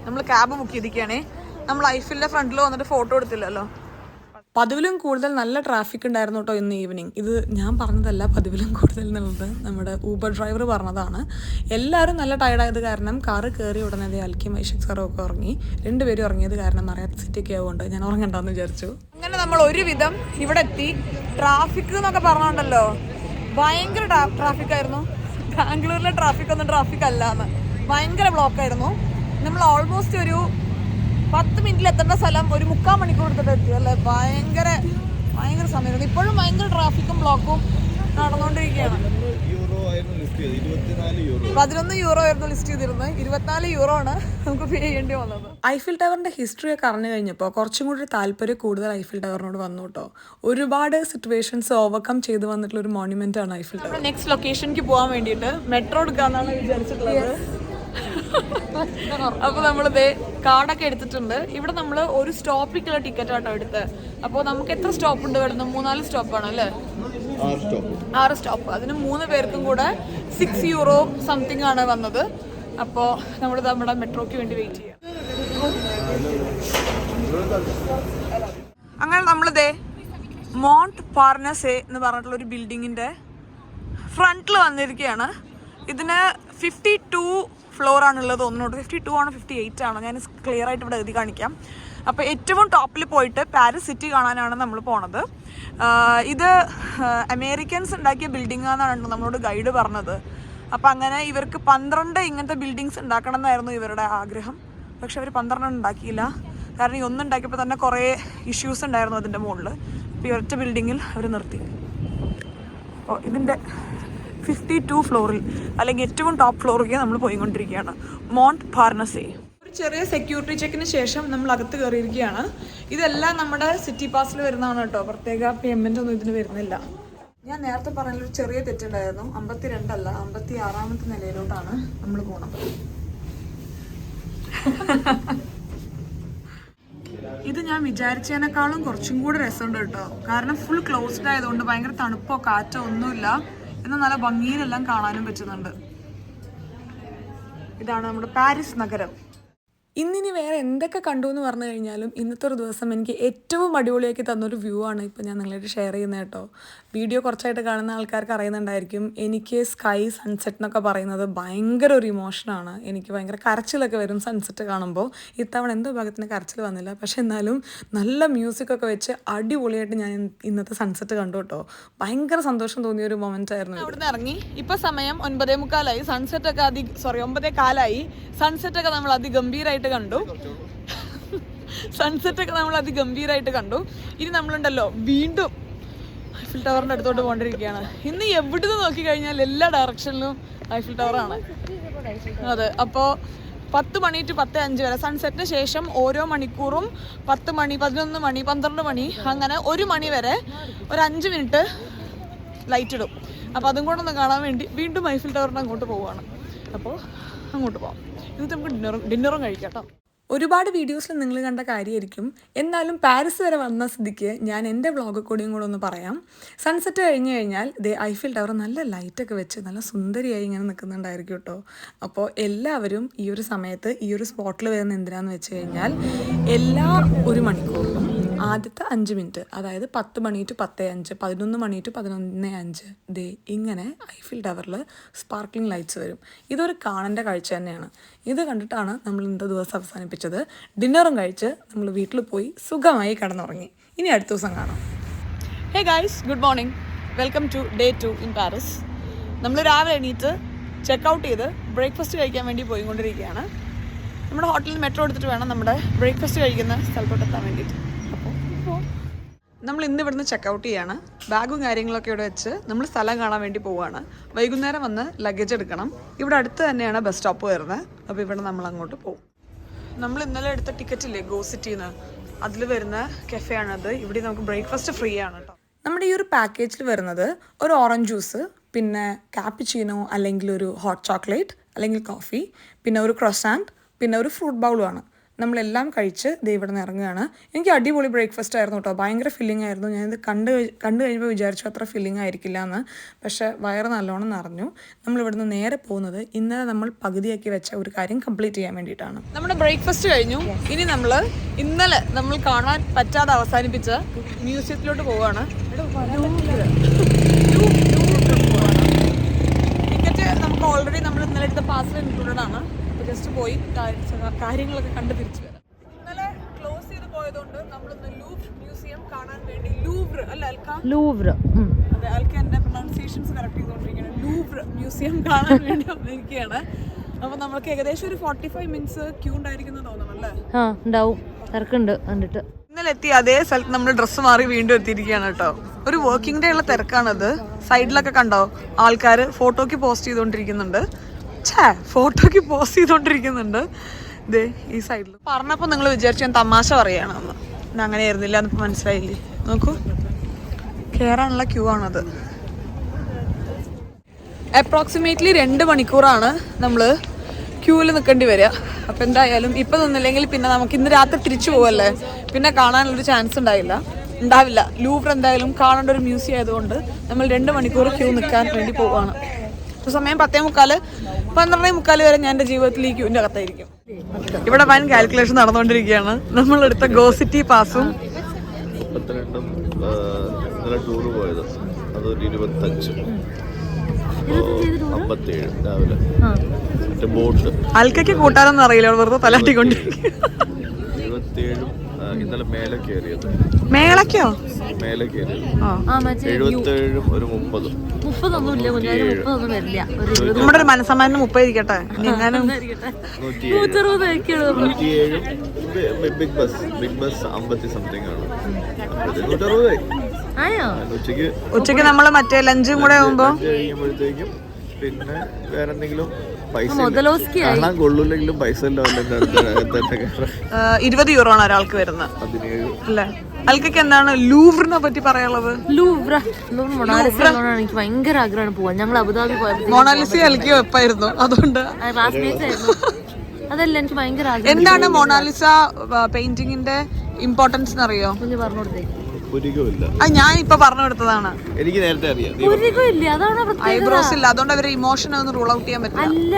നമ്മൾ ക്യാബ് ബുക്ക് ചെയ്തിരിക്കുകയാണേ. നമ്മൾ ഐഫിലിന്റെ ഫ്രണ്ടിൽ വന്നിട്ട് ഫോട്ടോ എടുത്തില്ലല്ലോ. പതിവിലും കൂടുതൽ നല്ല ട്രാഫിക് ഉണ്ടായിരുന്നു കേട്ടോ ഇന്ന് ഈവനിങ്. ഇത് ഞാൻ പറഞ്ഞതല്ല, പതിവിലും കൂടുതൽ എന്നുള്ളത് നമ്മുടെ ഊബർ ഡ്രൈവർ പറഞ്ഞതാണ്. എല്ലാവരും നല്ല ടയർഡായത് കാരണം കാറ് കയറി ഉടനെ അൽക്കിയും വൈശാഖ് സാറും ഒക്കെ ഉറങ്ങി. രണ്ടുപേരും ഉറങ്ങിയത് കാരണം അറിയാത്ത സിറ്റിക്ക് ആവുകൊണ്ട് ഞാൻ ഉറങ്ങണ്ടെന്ന് വിചാരിച്ചു. അങ്ങനെ നമ്മൾ ഒരുവിധം ഇവിടെ എത്തി. ട്രാഫിക് എന്നൊക്കെ പറഞ്ഞോണ്ടല്ലോ ഭയങ്കര ട്രാഫിക് ആയിരുന്നു. ബാംഗ്ലൂരിലെ ട്രാഫിക് ഒന്നും ട്രാഫിക് അല്ലാന്ന്, ഭയങ്കര ബ്ലോക്കായിരുന്നു. നമ്മൾ ഓൾമോസ്റ്റ് ഒരു 10 മിനിറ്റിൽ എത്തേണ്ട സ്ഥലം ഒരു 3/4 മണിക്കൂർ എടുത്തിട്ട് എത്തി അല്ലേ. ഭയങ്കര സമയമായിരുന്നു. ഇപ്പോഴും ഭയങ്കര ട്രാഫിക്കും ബ്ലോക്കും നടന്നുകൊണ്ടിരിക്കുകയാണ്. 11 യൂറോ ആയിരുന്നു ലിസ്റ്റ് ചെയ്തിരുന്നത്. 24 യൂറോ ആണ് നമുക്ക് പേ ചെയ്യേണ്ടി വന്നത്. ഐഫിൽ ടവറിന്റെ ഹിസ്റ്ററി ഒക്കെ അറിഞ്ഞു കഴിഞ്ഞപ്പോൾ കുറച്ചും കൂടി താല്പര്യം കൂടുതൽ ഐഫിൽ ടവറിനോട് വന്നു കേട്ടോ. ഒരുപാട് സിറ്റുവേഷൻസ് ഓവർകം ചെയ്ത് വന്നിട്ടുള്ള ഒരു മോണ്യുമെന്റ് ആണ് ഐഫിൽ ടവർ. നെക്സ്റ്റ് ലൊക്കേഷനിലേക്ക് പോകാൻ വേണ്ടിയിട്ട് മെട്രോ എടുക്കാന്നാണ് വിചാരിച്ചിട്ടുള്ളത്. അപ്പൊ നമ്മളിത് കാർഡൊക്കെ എടുത്തിട്ടുണ്ട്. ഇവിടെ നമ്മൾ ഒരു സ്റ്റോപ്പിലേക്കുള്ള ടിക്കറ്റ് ആട്ടോ എടുത്ത്. അപ്പോൾ നമുക്ക് എത്ര സ്റ്റോപ്പ് ഉണ്ട് വരുന്നത്? 3-4 സ്റ്റോപ്പാണ് അല്ലേ? 6 സ്റ്റോപ്പ്. അതിന് 3 പേർക്കും കൂടെ 6 യൂറോ സംതിങ് ആണ് വന്നത്. അപ്പോൾ നമ്മൾ നമ്മുടെ മെട്രോയ്ക്ക് വേണ്ടി വെയിറ്റ് ചെയ്യാം. അങ്ങനെ നമ്മളിതേ മോണ്ട് പാർനസെ എന്ന് പറഞ്ഞിട്ടുള്ള ഒരു ബിൽഡിങ്ങിന്റെ ഫ്രണ്ടിൽ വന്നിരിക്കുകയാണ്. ഇതിന് 52 ഫ്ലോർ ആണുള്ളത്. ഒന്നുകൂടെ 52 ആണോ 58 ആണോ ഞാൻ ക്ലിയർ ആയിട്ട് ഇവിടെ എഴുതി കാണിക്കാം. അപ്പോൾ ഏറ്റവും ടോപ്പിൽ പോയിട്ട് പാരീസ് സിറ്റി കാണാനാണ് നമ്മൾ പോണത്. ഇത് അമേരിക്കൻസ് ഉണ്ടാക്കിയ ബിൽഡിംഗ് ആണെന്നാണ് നമ്മളോട് ഗൈഡ് പറഞ്ഞത്. അപ്പം അങ്ങനെ ഇവർക്ക് 12 ഇങ്ങനത്തെ ബിൽഡിങ്സ് ഉണ്ടാക്കണം എന്നായിരുന്നു ഇവരുടെ ആഗ്രഹം. പക്ഷെ അവർ 12 ഉണ്ടാക്കിയില്ല. കാരണം ഈ ഒന്നുണ്ടാക്കിയപ്പോൾ തന്നെ കുറേ ഇഷ്യൂസ് ഉണ്ടായിരുന്നു അതിൻ്റെ മുകളിൽ. അപ്പോൾ ഈ ഒറ്റ ബിൽഡിങ്ങിൽ അവർ നിർത്തി. അപ്പോൾ ഇതിൻ്റെ 52 ഫ്ലോറിൽ അല്ലെങ്കിൽ ഏറ്റവും ടോപ്പ് ഫ്ലോറിലേക്ക് നമ്മൾ പോയിക്കൊണ്ടിരിക്കുകയാണ്. മോണ്ട് പാർനസെ. ഒരു ചെറിയ സെക്യൂരിറ്റി ചെക്കിന് ശേഷം നമ്മൾ അകത്ത് കയറിയിരിക്കുകയാണ്. ഇതെല്ലാം നമ്മുടെ സിറ്റി പാസിൽ വരുന്നതാണ് കേട്ടോ. പ്രത്യേക പേയ്മെൻ്റ് ഒന്നും ഇതിന് വരുന്നില്ല. ഞാൻ നേരത്തെ പറഞ്ഞൊരു ചെറിയ തെറ്റുണ്ടായിരുന്നു. 52 അല്ല 56ാമത്തെ നിലയിലോട്ടാണ് നമ്മൾ പോണത്. ഇത് ഞാൻ വിചാരിച്ചതിനേക്കാളും കുറച്ചും കൂടി രസമുണ്ട് കേട്ടോ. കാരണം ഫുൾ ക്ലോസ്ഡ് ആയതുകൊണ്ട് ഭയങ്കര തണുപ്പോ കാറ്റോ ഒന്നുമില്ല. എന്നാൽ നല്ല ഭംഗിയിലെല്ലാം കാണാനും പറ്റുന്നുണ്ട്. ഇതാണ് നമ്മുടെ പാരീസ് നഗരം. ഇന്നിനി വേറെ എന്തൊക്കെ കണ്ടു എന്ന് പറഞ്ഞു കഴിഞ്ഞാലും ഇന്നത്തെ ഒരു ദിവസം എനിക്ക് ഏറ്റവും അടിപൊളിയാക്കി തന്നൊരു വ്യൂ ആണ് ഇപ്പോൾ ഞാൻ നിങ്ങളായിട്ട് ഷെയർ ചെയ്യുന്നത് കേട്ടോ. വീഡിയോ കുറച്ചായിട്ട് കാണുന്ന ആൾക്കാർക്ക് അറിയുന്നുണ്ടായിരിക്കും. എനിക്ക് സ്കൈ സൺസെറ്റ് എന്നൊക്കെ പറയുന്നത് ഭയങ്കര ഒരു ഇമോഷനാണ്. എനിക്ക് ഭയങ്കര കരച്ചിലൊക്കെ വരും സൺസെറ്റ് കാണുമ്പോൾ. ഇത്തവണ എന്തോ ഭാഗത്തിന് കരച്ചിൽ വന്നില്ല. പക്ഷെ എന്നാലും നല്ല മ്യൂസിക്കൊക്കെ വെച്ച് അടിപൊളിയായിട്ട് ഞാൻ ഇന്നത്തെ സൺസെറ്റ് കണ്ടു കേട്ടോ. ഭയങ്കര സന്തോഷം തോന്നിയ ഒരു മൊമെന്റ് ആയിരുന്നു. അവിടുന്ന് ഇറങ്ങി ഇപ്പോൾ സമയം 9:45. സൺസെറ്റൊക്കെ 9:15. സൺസെറ്റൊക്കെ നമ്മൾ അതിഗംഭീരമായിട്ട് കണ്ടു. ഇനി നമ്മളുണ്ടല്ലോ വീണ്ടും ഐഫിൽ ടവറിന്റെ അടുത്തോട്ട് പോണ്ടിരിക്കുകയാണ്. ഇന്ന് എവിടുന്ന് നോക്കി കഴിഞ്ഞാൽ എല്ലാ ഡയറക്ഷനിലും ഐഫിൽ ടവറാണ്. അതെ. അപ്പോൾ 10 മണി to 10:05 വരെ സൺസെറ്റിന് ശേഷം ഓരോ മണിക്കൂറും 10 മണി 11 മണി 12 മണി അങ്ങനെ 1 മണി വരെ ഒരു 5 മിനിറ്റ് ലൈറ്റ് ഇടും. അപ്പോൾ അതും കൂടെ ഒന്ന് കാണാൻ വേണ്ടി വീണ്ടും ഐഫിൽ ടവറിന് അങ്ങോട്ട് പോവുകയാണ്. അപ്പോൾ അങ്ങോട്ട് പോകാം. എന്നിട്ട് നമുക്ക് ഡിന്നറും കഴിക്കാം കേട്ടോ. ഒരുപാട് വീഡിയോസിൽ നിങ്ങൾ കണ്ട കാര്യമായിരിക്കും, എന്നാലും പാരീസ് വരെ വന്ന സ്ഥിതിക്ക് ഞാൻ എൻ്റെ വ്ളോഗ് കൂടിയും കൂടെ ഒന്ന് പറയാം. സൺസെറ്റ് കഴിഞ്ഞ് കഴിഞ്ഞാൽ ഐഫിൽ ടവർ നല്ല ലൈറ്റൊക്കെ വെച്ച് നല്ല സുന്ദരിയായി ഇങ്ങനെ നിൽക്കുന്നുണ്ടായിരിക്കും കേട്ടോ. അപ്പോൾ എല്ലാവരും ഈ ഒരു സമയത്ത് ഈ ഒരു സ്പോട്ടിൽ വരുന്ന എന്തിനാന്ന് വെച്ച് കഴിഞ്ഞാൽ എല്ലാ 1 മണിക്കൂറിലും ആദ്യത്തെ 5 മിനിറ്റ്, അതായത് 10 മണി ടു 10:05, 11 മണി ടു 11:05 ഇങ്ങനെ ഐഫിൽ ടവറിൽ സ്പാർക്ലിംഗ് ലൈറ്റ്സ് വരും. ഇതൊരു കാണേണ്ട കാഴ്ച തന്നെയാണ്. ഇത് കണ്ടിട്ടാണ് നമ്മൾ ഇന്നത്തെ ദിവസം അവസാനിപ്പിച്ചത്. ഡിന്നറും കഴിച്ച് നമ്മൾ വീട്ടിൽ പോയി സുഖമായി കിടന്നുറങ്ങി. ഇനി അടുത്ത ദിവസം കാണാം. Hey guys, good morning. Welcome to day 2 in Paris. നമ്മൾ രാവിലെ എണീറ്റ് ചെക്കൗട്ട് ചെയ്ത് ബ്രേക്ക്ഫാസ്റ്റ് കഴിക്കാൻ വേണ്ടി പോയിക്കൊണ്ടിരിക്കുകയാണ്. നമ്മുടെ ഹോട്ടലിൽ മെട്രോ എടുത്തിട്ട് വേണം നമ്മുടെ ബ്രേക്ക്ഫാസ്റ്റ് കഴിക്കുന്ന സ്ഥലത്തോട്ട് എത്താൻ വേണ്ടിയിട്ട്. അപ്പോൾ നമ്മൾ ഇന്ന് ഇവിടുന്ന് ചെക്കൗട്ട് ചെയ്യാണ്. ബാഗും കാര്യങ്ങളൊക്കെ ഇവിടെ വെച്ച് നമ്മൾ സ്ഥലം കാണാൻ വേണ്ടി പോവുകയാണ്. വൈകുന്നേരം വന്ന് ലഗേജ് എടുക്കണം. ഇവിടെ അടുത്ത് തന്നെയാണ് ബസ് സ്റ്റോപ്പ് വരുന്നത്. അപ്പോൾ ഇവിടെ നമ്മൾ അങ്ങോട്ട് പോകും. നമ്മൾ ഇന്നലെ എടുത്ത ടിക്കറ്റ് ഇല്ലേ ഗോ സിറ്റിന്ന്, അതിൽ വരുന്ന കഫേയാണത്. ഇവിടെ നമുക്ക് ബ്രേക്ക്ഫാസ്റ്റ് ഫ്രീ ആണ് കേട്ടോ. നമ്മുടെ ഈ ഒരു പാക്കേജിൽ വരുന്നത് ഒരു ഓറഞ്ച് ജ്യൂസ്, പിന്നെ കാപ്പിച്ചീനോ അല്ലെങ്കിൽ ഒരു ഹോട്ട് ചോക്ലേറ്റ് അല്ലെങ്കിൽ കോഫി, പിന്നെ ഒരു ക്രോസാൻഡ്, പിന്നെ ഒരു ഫ്രൂട്ട് ബൗളുമാണ്. നമ്മളെല്ലാം കഴിച്ച് ഇവിടെ നിന്ന് ഇറങ്ങുകയാണ്. എനിക്ക് അടിപൊളി ബ്രേക്ക്ഫാസ്റ്റ് ആയിരുന്നു കേട്ടോ. ഭയങ്കര ഫില്ലിംഗ് ആയിരുന്നു. ഞാനിത് കണ്ടു കഴിഞ്ഞപ്പോൾ വിചാരിച്ചു അത്ര ഫില്ലിംഗ് ആയിരിക്കില്ല എന്ന്. പക്ഷേ വയറ് നല്ലോണം നിറഞ്ഞു. നമ്മളിവിടുന്ന് നേരെ പോകുന്നത് ഇന്നലെ നമ്മൾ പകുതിയാക്കി വെച്ച ഒരു കാര്യം കംപ്ലീറ്റ് ചെയ്യാൻ വേണ്ടിയിട്ടാണ്. നമ്മുടെ ബ്രേക്ക്ഫാസ്റ്റ് കഴിഞ്ഞു. ഇനി നമ്മൾ ഇന്നലെ നമ്മൾ കാണാൻ പറ്റാതെ അവസാനിപ്പിച്ച മ്യൂസിയത്തിലോട്ട് പോവുകയാണ്. ടിക്കറ്റ് നമുക്ക് ഓൾറെഡി നമ്മൾ ഇന്നലെ എടുത്ത പാസിൽ ഇൻക്ലൂഡഡ് ആണ്. ജസ്റ്റ് പോയി കാര്യങ്ങളൊക്കെ കണ്ട് തിരിച്ചു വരാം. ഇന്നലെ ക്ലോസ് ചെയ്ത് പോയതുകൊണ്ട് നമ്മളിന്ന് ലൂവ്ർ മ്യൂസിയം കാണാൻ വേണ്ടി, ലൂവ്ർ അല്ല അൽക്ക, ലൂവ്ർ, അതെ അൽക്ക എൻ്റെ പ്രൊനൗൺസിയേഷൻസ് കറക്റ്റ് ചെയ്തുകൊണ്ടിരിക്കുകയാണ്. ലൂവ്ർ മ്യൂസിയം കാണാൻ വേണ്ടി വന്നിരിക്കുകയാണ്. അപ്പോൾ നമുക്ക് ഏകദേശം ഒരു 45 മിനിറ്റ്സ് ക്യൂ ഉണ്ടായിരിക്കുന്നു തോന്നണം അല്ലേ? ഉണ്ടാവും, തിരക്കുണ്ട് കണ്ടിട്ട്. ഇന്നലെ എത്തി അതേ സ്ഥലത്ത് നമ്മൾ ഡ്രസ്സ് മാറി വീണ്ടും എത്തിയിരിക്കുകയാണ് കേട്ടോ. ഒരു വർക്കിംഗ് ഡേ ഉള്ള തിരക്കാണത്. സൈഡിലൊക്കെ കണ്ടോ ആൾക്കാർ ഫോട്ടോയ്ക്ക് പോസ്റ്റ് ചെയ്തുകൊണ്ടിരിക്കുന്നുണ്ട്. ഫോട്ടോയ്ക്ക് പോസ്റ്റ് ചെയ്തോണ്ടിരിക്കുന്നുണ്ട് ഇതേ ഈ സൈഡിൽ. പറഞ്ഞപ്പോൾ നിങ്ങൾ വിചാരിച്ചു ഞാൻ തമാശ പറയുകയാണെന്ന്. അങ്ങനെ ആയിരുന്നില്ല എന്നിപ്പോൾ മനസ്സിലായില്ലേ? നോക്കൂ, കയറാനുള്ള ക്യൂ ആണത്. അപ്രോക്സിമേറ്റ്ലി 2 മണിക്കൂറാണ് നമ്മൾ ക്യൂവിൽ നിൽക്കേണ്ടി വരിക. അപ്പോൾ എന്തായാലും ഇപ്പം നിന്നില്ലെങ്കിൽ പിന്നെ നമുക്ക് ഇന്ന് രാത്രി തിരിച്ചു പോവല്ലേ, പിന്നെ കാണാനുള്ളൊരു ചാൻസ് ഉണ്ടാവില്ല. ലൂവ്ർ എന്തായാലും കാണേണ്ട ഒരു മ്യൂസിയം ആയതുകൊണ്ട് നമ്മൾ 2 മണിക്കൂർ ക്യൂ നിൽക്കാൻ വേണ്ടി പോവുകയാണ്. ഇപ്പോൾ സമയം 10:45, 12:45 വരെ ഞാൻ എൻ്റെ ജീവിതത്തിൽ ഈ ക്യൂവിൻ്റെ അകത്തായിരിക്കും. ഇവിടെ വൻ കാൽക്കുലേഷൻ നടന്നുകൊണ്ടിരിക്കുകയാണ്. നമ്മളെടുത്ത ഗോ സിറ്റി പാസും 32 ഇന്നലെ ടൂറ് പോയത്, അതൊരു 25, 57 രാവിലെ. മറ്റേ ബോട്ട് ആൾക്കൊക്കെ കൂട്ടാനൊന്നും അറിയില്ല, വെറുതെ തലാട്ടിക്കൊണ്ടിരിക്കും. 27 ഇന്നലെ മേലെ കയറിയത്. മേളക്കോ? മേലെ കയറിയത് 77 ഒരു 30. 30 വരില്ല. നമ്മുടെ ഒരു മനസ്സമാനം 30 ഇരിക്കട്ടെ. എങ്ങാനും 107 ബിഗ് ബസ് 50 സംതിങ് ആണ്. 160 ഉച്ചക്ക് നമ്മൾ മറ്റേ ലഞ്ചും കൂടെ ആകുമ്പോ കഴിയുമ്പോഴത്തേക്കും പിന്നെ വേറെ എന്തെങ്കിലും പൈസ കാണാൻ കൊള്ളൂല്ലെങ്കിലും പൈസ 20 യൂറോ ആണ് ഒരാൾക്ക് വരുന്നത്. 17 അല്ലേ? അൽക്കൊക്കെ എന്താണ് ലൂവ്റിനെ പറ്റി പറയാനുള്ളത്? ലൂവ്ർ എനിക്ക് ഭയങ്കര ആഗ്രഹമാണ് പോവാൻ. ഞങ്ങൾ അബുദാബി പോയപ്പോൾ മൊണാലിസ അൽക്കിയോ എപ്പായിരുന്നു, അതുകൊണ്ട് ക്ലാസ്മേറ്റ്സ് ആയിരുന്നു. അതല്ല, എനിക്ക് ഭയങ്കര ആഗ്രഹം. എന്താണ് മൊണാലിസ പെയിന്റിങ്ങിന്റെ ഇമ്പോർട്ടൻസ് എന്നറിയോ? പറഞ്ഞു കൊടുത്തേക്ക്. ഞാൻ ഇപ്പൊ പറഞ്ഞു കൊടുത്തതാണ്. എനിക്ക് നേരത്തെ അറിയാം. ഐബ്രോസ് ഇല്ല, അതുകൊണ്ട് അവരുടെ ഇമോഷൻ ഒന്ന് റൂൾ ഔട്ട് ചെയ്യാൻ പറ്റില്ല. അല്ല,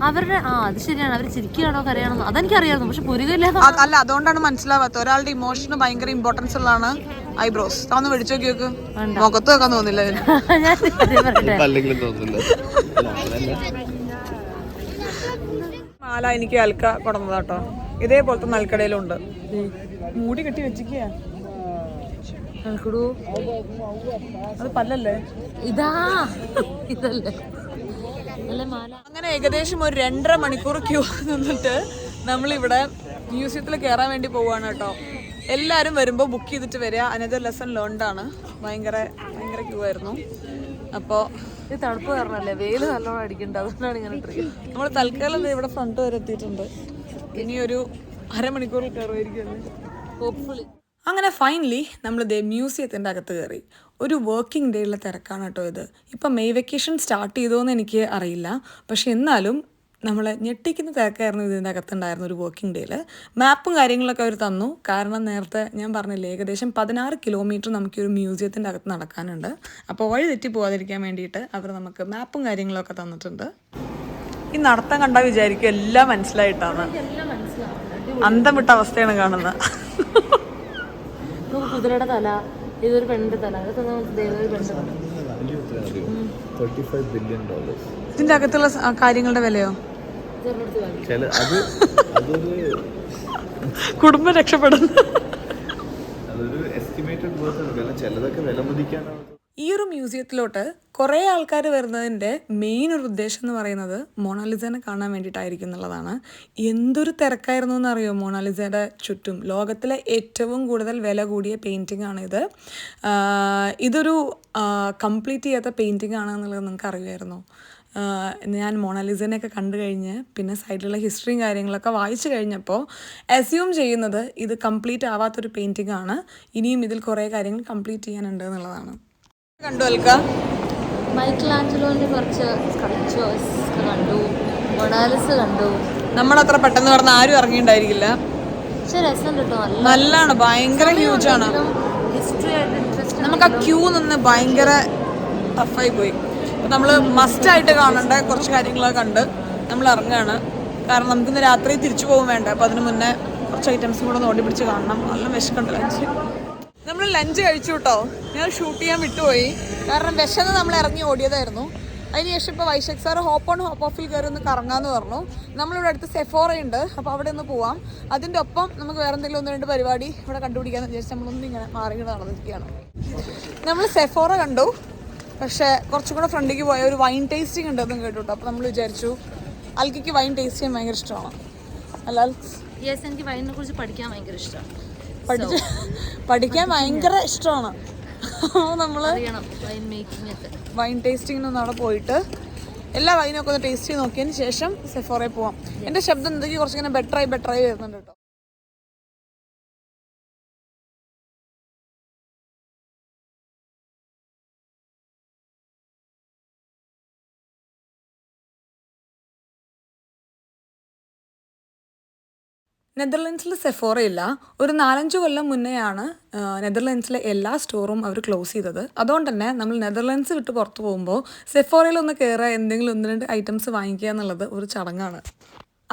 അവരുടെ അത് ശരിയാണ്. അവർ ചിരിക്കുകയാണോ കരയാണോ അതെനിക്ക് അറിയാമായിരുന്നു, പക്ഷെ പുരുകയില്ലാതെ അല്ല, അതുകൊണ്ടാണ് മനസ്സിലാവാത്ത. ഒരാളുടെ ഇമോഷന് ഭയങ്കര ഇമ്പോർട്ടൻസ് ഉള്ളതാണ് ഐബ്രോസ്. താന്ന് മേടിച്ചു നോക്കി മുഖത്ത് വെക്കാൻ തോന്നില്ല. മാല എനിക്ക് അൽക്ക കൊണ്ടുവന്നതാട്ടോ. ഇതേപോലത്തെ നൽക്കടയിലുണ്ട്. മൂടി കെട്ടി വെച്ചിരിക്കുക. അത് പല്ലല്ലേ? ഇതല്ലേ അങ്ങനെ ഏകദേശം ഒരു 2.5 മണിക്കൂർ ക്യൂ നിന്നിട്ട് നമ്മളിവിടെ മ്യൂസിയത്തിൽ കയറാൻ വേണ്ടി പോവാണ് കേട്ടോ. എല്ലാവരും വരുമ്പോൾ ബുക്ക് ചെയ്തിട്ട് വരിക. അനദർ ലെസൺ ലേൺഡ് ആണ്. ഭയങ്കര ക്യൂ ആയിരുന്നു. അപ്പോൾ ഇത് തണുപ്പ് കാരണല്ലേ, വെയില് നല്ലോണം അടിക്കണ്ട, അതുകൊണ്ടാണ് ഇങ്ങനെ ട്രീ. നമ്മൾ തൽക്കാലം ഇവിടെ ഫ്രണ്ട് വരെ എത്തിയിട്ടുണ്ട്. ഇനിയൊരു 1/2 മണിക്കൂറിൽ കയറുമായിരിക്കും ഹോപ്പ്ഫുള്ളി. അങ്ങനെ ഫൈനലി നമ്മൾ മ്യൂസിയത്തിൻ്റെ അകത്ത് കയറി. ഒരു വർക്കിംഗ് ഡേയുള്ള തിരക്കാണ് കേട്ടോ ഇത്. ഇപ്പം മെയ് വെക്കേഷൻ സ്റ്റാർട്ട് ചെയ്തോയെന്ന് എനിക്ക് അറിയില്ല, പക്ഷെ എന്നാലും നമ്മളെ ഞെട്ടിക്കുന്ന തിരക്കായിരുന്നു ഇതിൻ്റെ അകത്തുണ്ടായിരുന്നു ഒരു വർക്കിംഗ് ഡേയിൽ. മാപ്പും കാര്യങ്ങളൊക്കെ അവർ തന്നു. കാരണം നേരത്തെ ഞാൻ പറഞ്ഞില്ലേ, ഏകദേശം 16 കിലോമീറ്റർ നമുക്ക് ഒരു മ്യൂസിയത്തിൻ്റെ അകത്ത് നടക്കാനുണ്ട്. അപ്പോൾ വഴി തെറ്റി പോകാതിരിക്കാൻ വേണ്ടിയിട്ട് അവർ നമുക്ക് മാപ്പും കാര്യങ്ങളൊക്കെ തന്നിട്ടുണ്ട്. ഈ നടത്തം കണ്ടാൽ വിചാരിക്കും എല്ലാം മനസ്സിലായിട്ടാണ്. അന്തം വിട്ട അവസ്ഥയാണ് കാണുന്നത്. കുതിരയുടെ തല, ഇതൊരു പെണ്ണിന്റെ തല, അതൊക്കെ ഒരു പെണ്ണിന്റെ തല. $35 billion. ഇതിൻ്റെ അകത്തുള്ള കാര്യങ്ങളുടെ വിലയോ? കുടുംബം രക്ഷപ്പെടുന്നു. അതൊരു എസ്റ്റിമേറ്റഡ് വില, ചിലതൊക്കെ വില മതിക്കാനാണ്. ഈ ഒരു മ്യൂസിയത്തിലോട്ട് കുറേ ആൾക്കാർ വരുന്നതിൻ്റെ മെയിൻ ഒരു ഉദ്ദേശം എന്ന് പറയുന്നത് മൊണാലിസനെ കാണാൻ വേണ്ടിയിട്ടായിരിക്കും എന്നുള്ളതാണ്. എന്തൊരു തിരക്കായിരുന്നു എന്നറിയോ മൊണാലിസയുടെ ചുറ്റും. ലോകത്തിലെ ഏറ്റവും കൂടുതൽ വില കൂടിയ പെയിൻറ്റിംഗ് ആണിത്. ഇതൊരു കംപ്ലീറ്റ് ചെയ്യാത്ത പെയിൻറ്റിംഗ് ആണെന്നുള്ളത് നിങ്ങൾക്ക് അറിയുമായിരുന്നോ? ഞാൻ മൊണാലിസനെയൊക്കെ കണ്ടു കഴിഞ്ഞ് പിന്നെ സൈഡിലുള്ള ഹിസ്റ്ററിയും കാര്യങ്ങളൊക്കെ വായിച്ചു കഴിഞ്ഞപ്പോൾ അസ്യൂം ചെയ്യുന്നത് ഇത് കംപ്ലീറ്റ് ആവാത്തൊരു പെയിൻറ്റിംഗ് ആണ്. ഇനിയും ഇതിൽ കുറേ കാര്യങ്ങൾ കംപ്ലീറ്റ് ചെയ്യാനുണ്ട് എന്നുള്ളതാണ്. കണ്ടു അൽക്ക? മൈക്കലാഞ്ചലോന്റെ കുറച്ച് സ്കൾപ്ചേഴ്സ് കണ്ടു, മൊണാലിസ കണ്ടു. നമ്മളത്ര പെട്ടെന്ന് പറഞ്ഞ ആരും ഇറങ്ങിയിട്ടുണ്ടായിരിക്കില്ല. പക്ഷെ രസം കിട്ടും, നല്ലതാണ്, ഭയങ്കര ഹ്യൂജ് ആണ്. ഹിസ്റ്ററി ആയിട്ട് ഇൻട്രസ്റ്റ്. നമുക്ക് ആ ക്യൂ നിന്ന് ഭയങ്കര ടഫായി പോയി. അപ്പം നമ്മൾ മസ്റ്റായിട്ട് കാണേണ്ട കുറച്ച് കാര്യങ്ങളൊക്കെ കണ്ട് നമ്മൾ ഇറങ്ങുകയാണ്. കാരണം നമുക്കിന്ന് രാത്രി തിരിച്ചു പോകും വേണ്ട. അപ്പോൾ അതിന് മുന്നേ കുറച്ച് ഐറ്റംസും കൂടെ ഒന്ന് ഓടി പിടിച്ച് കാണണം. നല്ല വിശക്കുണ്ട്. നമ്മൾ ലഞ്ച് കഴിച്ചു കേട്ടോ. ഞാൻ ഷൂട്ട് ചെയ്യാൻ വിട്ടുപോയി, കാരണം വിശന്ന് നമ്മൾ ഇറങ്ങി ഓടിയതായിരുന്നു. അതിനുശേഷം ഇപ്പോൾ Vaishakh sir hop on hop ഓഫിൽ കയറി ഒന്ന് കറങ്ങാമെന്ന് പറഞ്ഞു. നമ്മളിവിടെ അടുത്ത് സെഫോറ ഉണ്ട്, അപ്പോൾ അവിടെ ഒന്ന് പോവാം. അതിൻ്റെ ഒപ്പം നമുക്ക് വേറെ എന്തെങ്കിലും 1-2 പരിപാടി ഇവിടെ കണ്ടുപിടിക്കാമെന്ന് വിചാരിച്ച് നമ്മളൊന്നും ഇങ്ങനെ മാറിയിട്ട് നടന്നിരിക്കുകയാണ്. നമ്മൾ സെഫോറ കണ്ടു, പക്ഷേ കുറച്ചും കൂടെ ഫ്രണ്ടിലേക്ക് പോയ ഒരു വൈൻ ടേസ്റ്റിംഗ് ഉണ്ടെന്നും കേട്ടു കേട്ടോ. അപ്പോൾ നമ്മൾ വിചാരിച്ചു അൽക്കിക്ക് വൈൻ ടേസ്റ്റ് ചെയ്യാൻ ഭയങ്കര ഇഷ്ടമാണ്. അല്ല യെസ്, എനിക്ക് വൈനിനെ കുറിച്ച് പഠിക്കാൻ ഭയങ്കര ഇഷ്ടമാണ്. പഠിക്കാൻ ഭയങ്കര ഇഷ്ടമാണ്. നമ്മൾ വൈൻ ടേസ്റ്റിങ്ങിനൊന്നും അവിടെ പോയിട്ട് എല്ലാ വൈനൊക്കെ ഒന്ന് ടേസ്റ്റ് ചെയ്ത് നോക്കിയതിന് ശേഷം സെഫോറയിൽ പോവാം. എൻ്റെ ശബ്ദം എന്തൊക്കെ കുറച്ചിങ്ങനെ ബെറ്ററായി വരുന്നുണ്ട് കേട്ടോ. നെതർലൻഡ്സിൽ സെഫോറ ഇല്ല. ഒരു 4-5 കൊല്ലം മുന്നെയാണ് നെതർലൻഡ്സിലെ എല്ലാ സ്റ്റോറും അവർ ക്ലോസ് ചെയ്തത്. അതുകൊണ്ട് തന്നെ നമ്മൾ നെതർലൻഡ്സ് വിട്ട് പുറത്ത് പോകുമ്പോൾ സെഫോറയിലൊന്ന് കയറുക, എന്തെങ്കിലും 1-2 ഐറ്റംസ് വാങ്ങിക്കുക എന്നുള്ളത് ഒരു ചടങ്ങാണ്.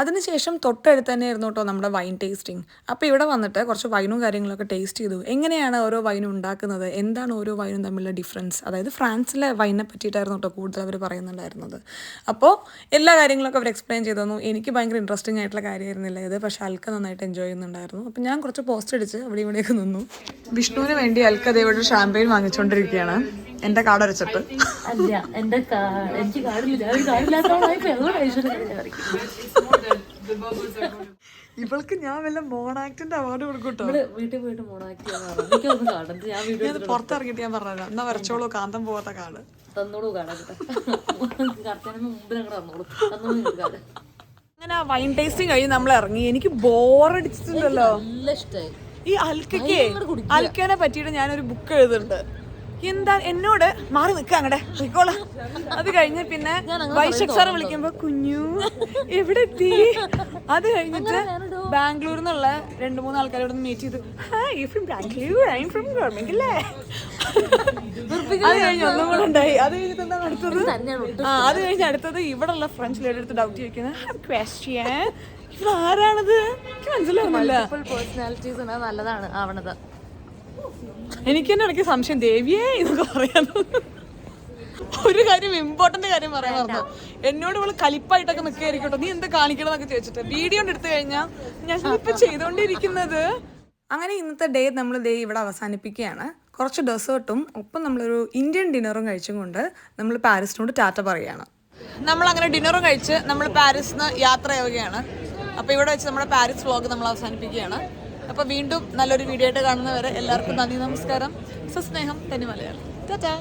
അതിനുശേഷം തൊട്ടടുത്ത് തന്നെയായിരുന്നു കേട്ടോ നമ്മുടെ വൈൻ ടേസ്റ്റിംഗ്. അപ്പോൾ ഇവിടെ വന്നിട്ട് കുറച്ച് വൈനും കാര്യങ്ങളൊക്കെ ടേസ്റ്റ് ചെയ്തു. എങ്ങനെയാണ് ഓരോ വൈനും ഉണ്ടാക്കുന്നത്, എന്താണ് ഓരോ വൈനും തമ്മിലുള്ള ഡിഫറൻസ്, അതായത് ഫ്രാൻസിലെ വൈനെ പറ്റിയിട്ടായിരുന്നു കേട്ടോ കൂടുതൽ അവർ പറയുന്നുണ്ടായിരുന്നത്. അപ്പോൾ എല്ലാ കാര്യങ്ങളൊക്കെ അവർ എക്സ്പ്ലെയിൻ ചെയ്തു തന്നു. എനിക്ക് ഭയങ്കര ഇൻട്രസ്റ്റിംഗ് ആയിട്ടുള്ള കാര്യമായിരുന്നില്ല ഇത്, പക്ഷേ അൽക്ക നന്നായിട്ട് എൻജോയ് ചെയ്യുന്നുണ്ടായിരുന്നു. അപ്പോൾ ഞാൻ കുറച്ച് പോസ്റ്റ് അടിച്ച് അവിടെ ഇവിടെയൊക്കെ നിന്നു. വിഷ്ണുവിന് വേണ്ടി അൽക്ക അതേപോലെ ഷാമ്പയിൻ വാങ്ങിച്ചുകൊണ്ടിരിക്കുകയാണ് എൻ്റെ കാർഡ് അരച്ചിട്ട്. ഇവൾക്ക് ഞാൻ വല്ല മോണാക്ടിന്റെ അവാർഡ് കൊടുക്കട്ടോ. വീട്ടിൽ പോയിട്ട് മോണാക്ട് പുറത്തിറങ്ങിയിട്ട് ഞാൻ പറഞ്ഞത് എന്നാ വരച്ചോളൂ കാന്തം പോവാത്ത കാർഡ് തന്നോളൂ. അങ്ങനെ വൈൻ ടേസ്റ്റിംഗ് കഴിഞ്ഞ് നമ്മൾ ഇറങ്ങി. എനിക്ക് ബോറടിച്ചിട്ടുണ്ടല്ലോ. നല്ല ഇഷ്ടമായി. ഈ അൽക്കനെ പറ്റിയിട്ട് ഞാനൊരു ബുക്ക് എഴുതുന്നുണ്ട്. എന്താ എന്നോട് മാറി നിൽക്കുക അങ്ങടെ പോയിക്കോളാം. അത് കഴിഞ്ഞ് പിന്നെ വൈശാഖ് സാറ് വിളിക്കുമ്പോ കുഞ്ഞു എവിടെ എത്തി. അത് കഴിഞ്ഞിട്ട് ബാംഗ്ലൂരിൽ നിന്നുള്ള 2-3 ആൾക്കാരോട് മീറ്റ് ചെയ്തു. അത് കഴിഞ്ഞ് ഒന്നും കൂടെ ഉണ്ടായി. അത് കഴിഞ്ഞിട്ട് എന്താണ് അടുത്തത്? അത് കഴിഞ്ഞ് അടുത്തത് ഇവിടെ ഉള്ള ഫ്രഞ്ച് ലേഡി എടുത്ത് ഡൗട്ട് ചോദിക്കുന്നത് ഇവിടെ ആരാണത് എനിക്ക് മനസ്സിലാവുന്നില്ല. പേഴ്സണാലിറ്റീസ് നല്ലതാണ് ആവണത്. എനിക്ക് തന്നെ ഇടയ്ക്ക് സംശയം ദേവിയേ എന്നൊക്കെ പറയാൻ. ഒരു കാര്യം ഇമ്പോർട്ടന്റ് കാര്യം പറയാൻ പറഞ്ഞു. എന്നോട് ഇവള് കലിപ്പായിട്ടൊക്കെ നിൽക്കുകയായിരിക്കട്ടോ, നീ എന്താ കാണിക്കണമെന്നൊക്കെ ചോദിച്ചിട്ട് വീഡിയോ എടുത്തു കഴിഞ്ഞാൽ ഞങ്ങളിപ്പോൾ ചെയ്തുകൊണ്ടിരിക്കുന്നത്. അങ്ങനെ ഇന്നത്തെ ഡേ നമ്മൾ ഇവിടെ അവസാനിപ്പിക്കുകയാണ്. കുറച്ച് ഡെസേർട്ടും ഒപ്പം നമ്മളൊരു ഇന്ത്യൻ ഡിന്നറും കഴിച്ചും കൊണ്ട് നമ്മൾ പാരീസിനോട് ടാറ്റ പറയുകയാണ്. നമ്മളങ്ങനെ ഡിന്നറും കഴിച്ച് നമ്മൾ പാരീസിൽ നിന്ന് യാത്രയാവുകയാണ്. അപ്പോൾ ഇവിടെ വെച്ച് നമ്മുടെ പാരീസ് വ്ളോഗ് നമ്മൾ അവസാനിപ്പിക്കുകയാണ്. അപ്പോൾ വീണ്ടും നല്ലൊരു വീഡിയോ ആയിട്ട് കാണുന്നവരെ എല്ലാവർക്കും നന്ദി, നമസ്കാരം, സസ്നേഹം, തനി മലയാളം. ടാറ്റാ.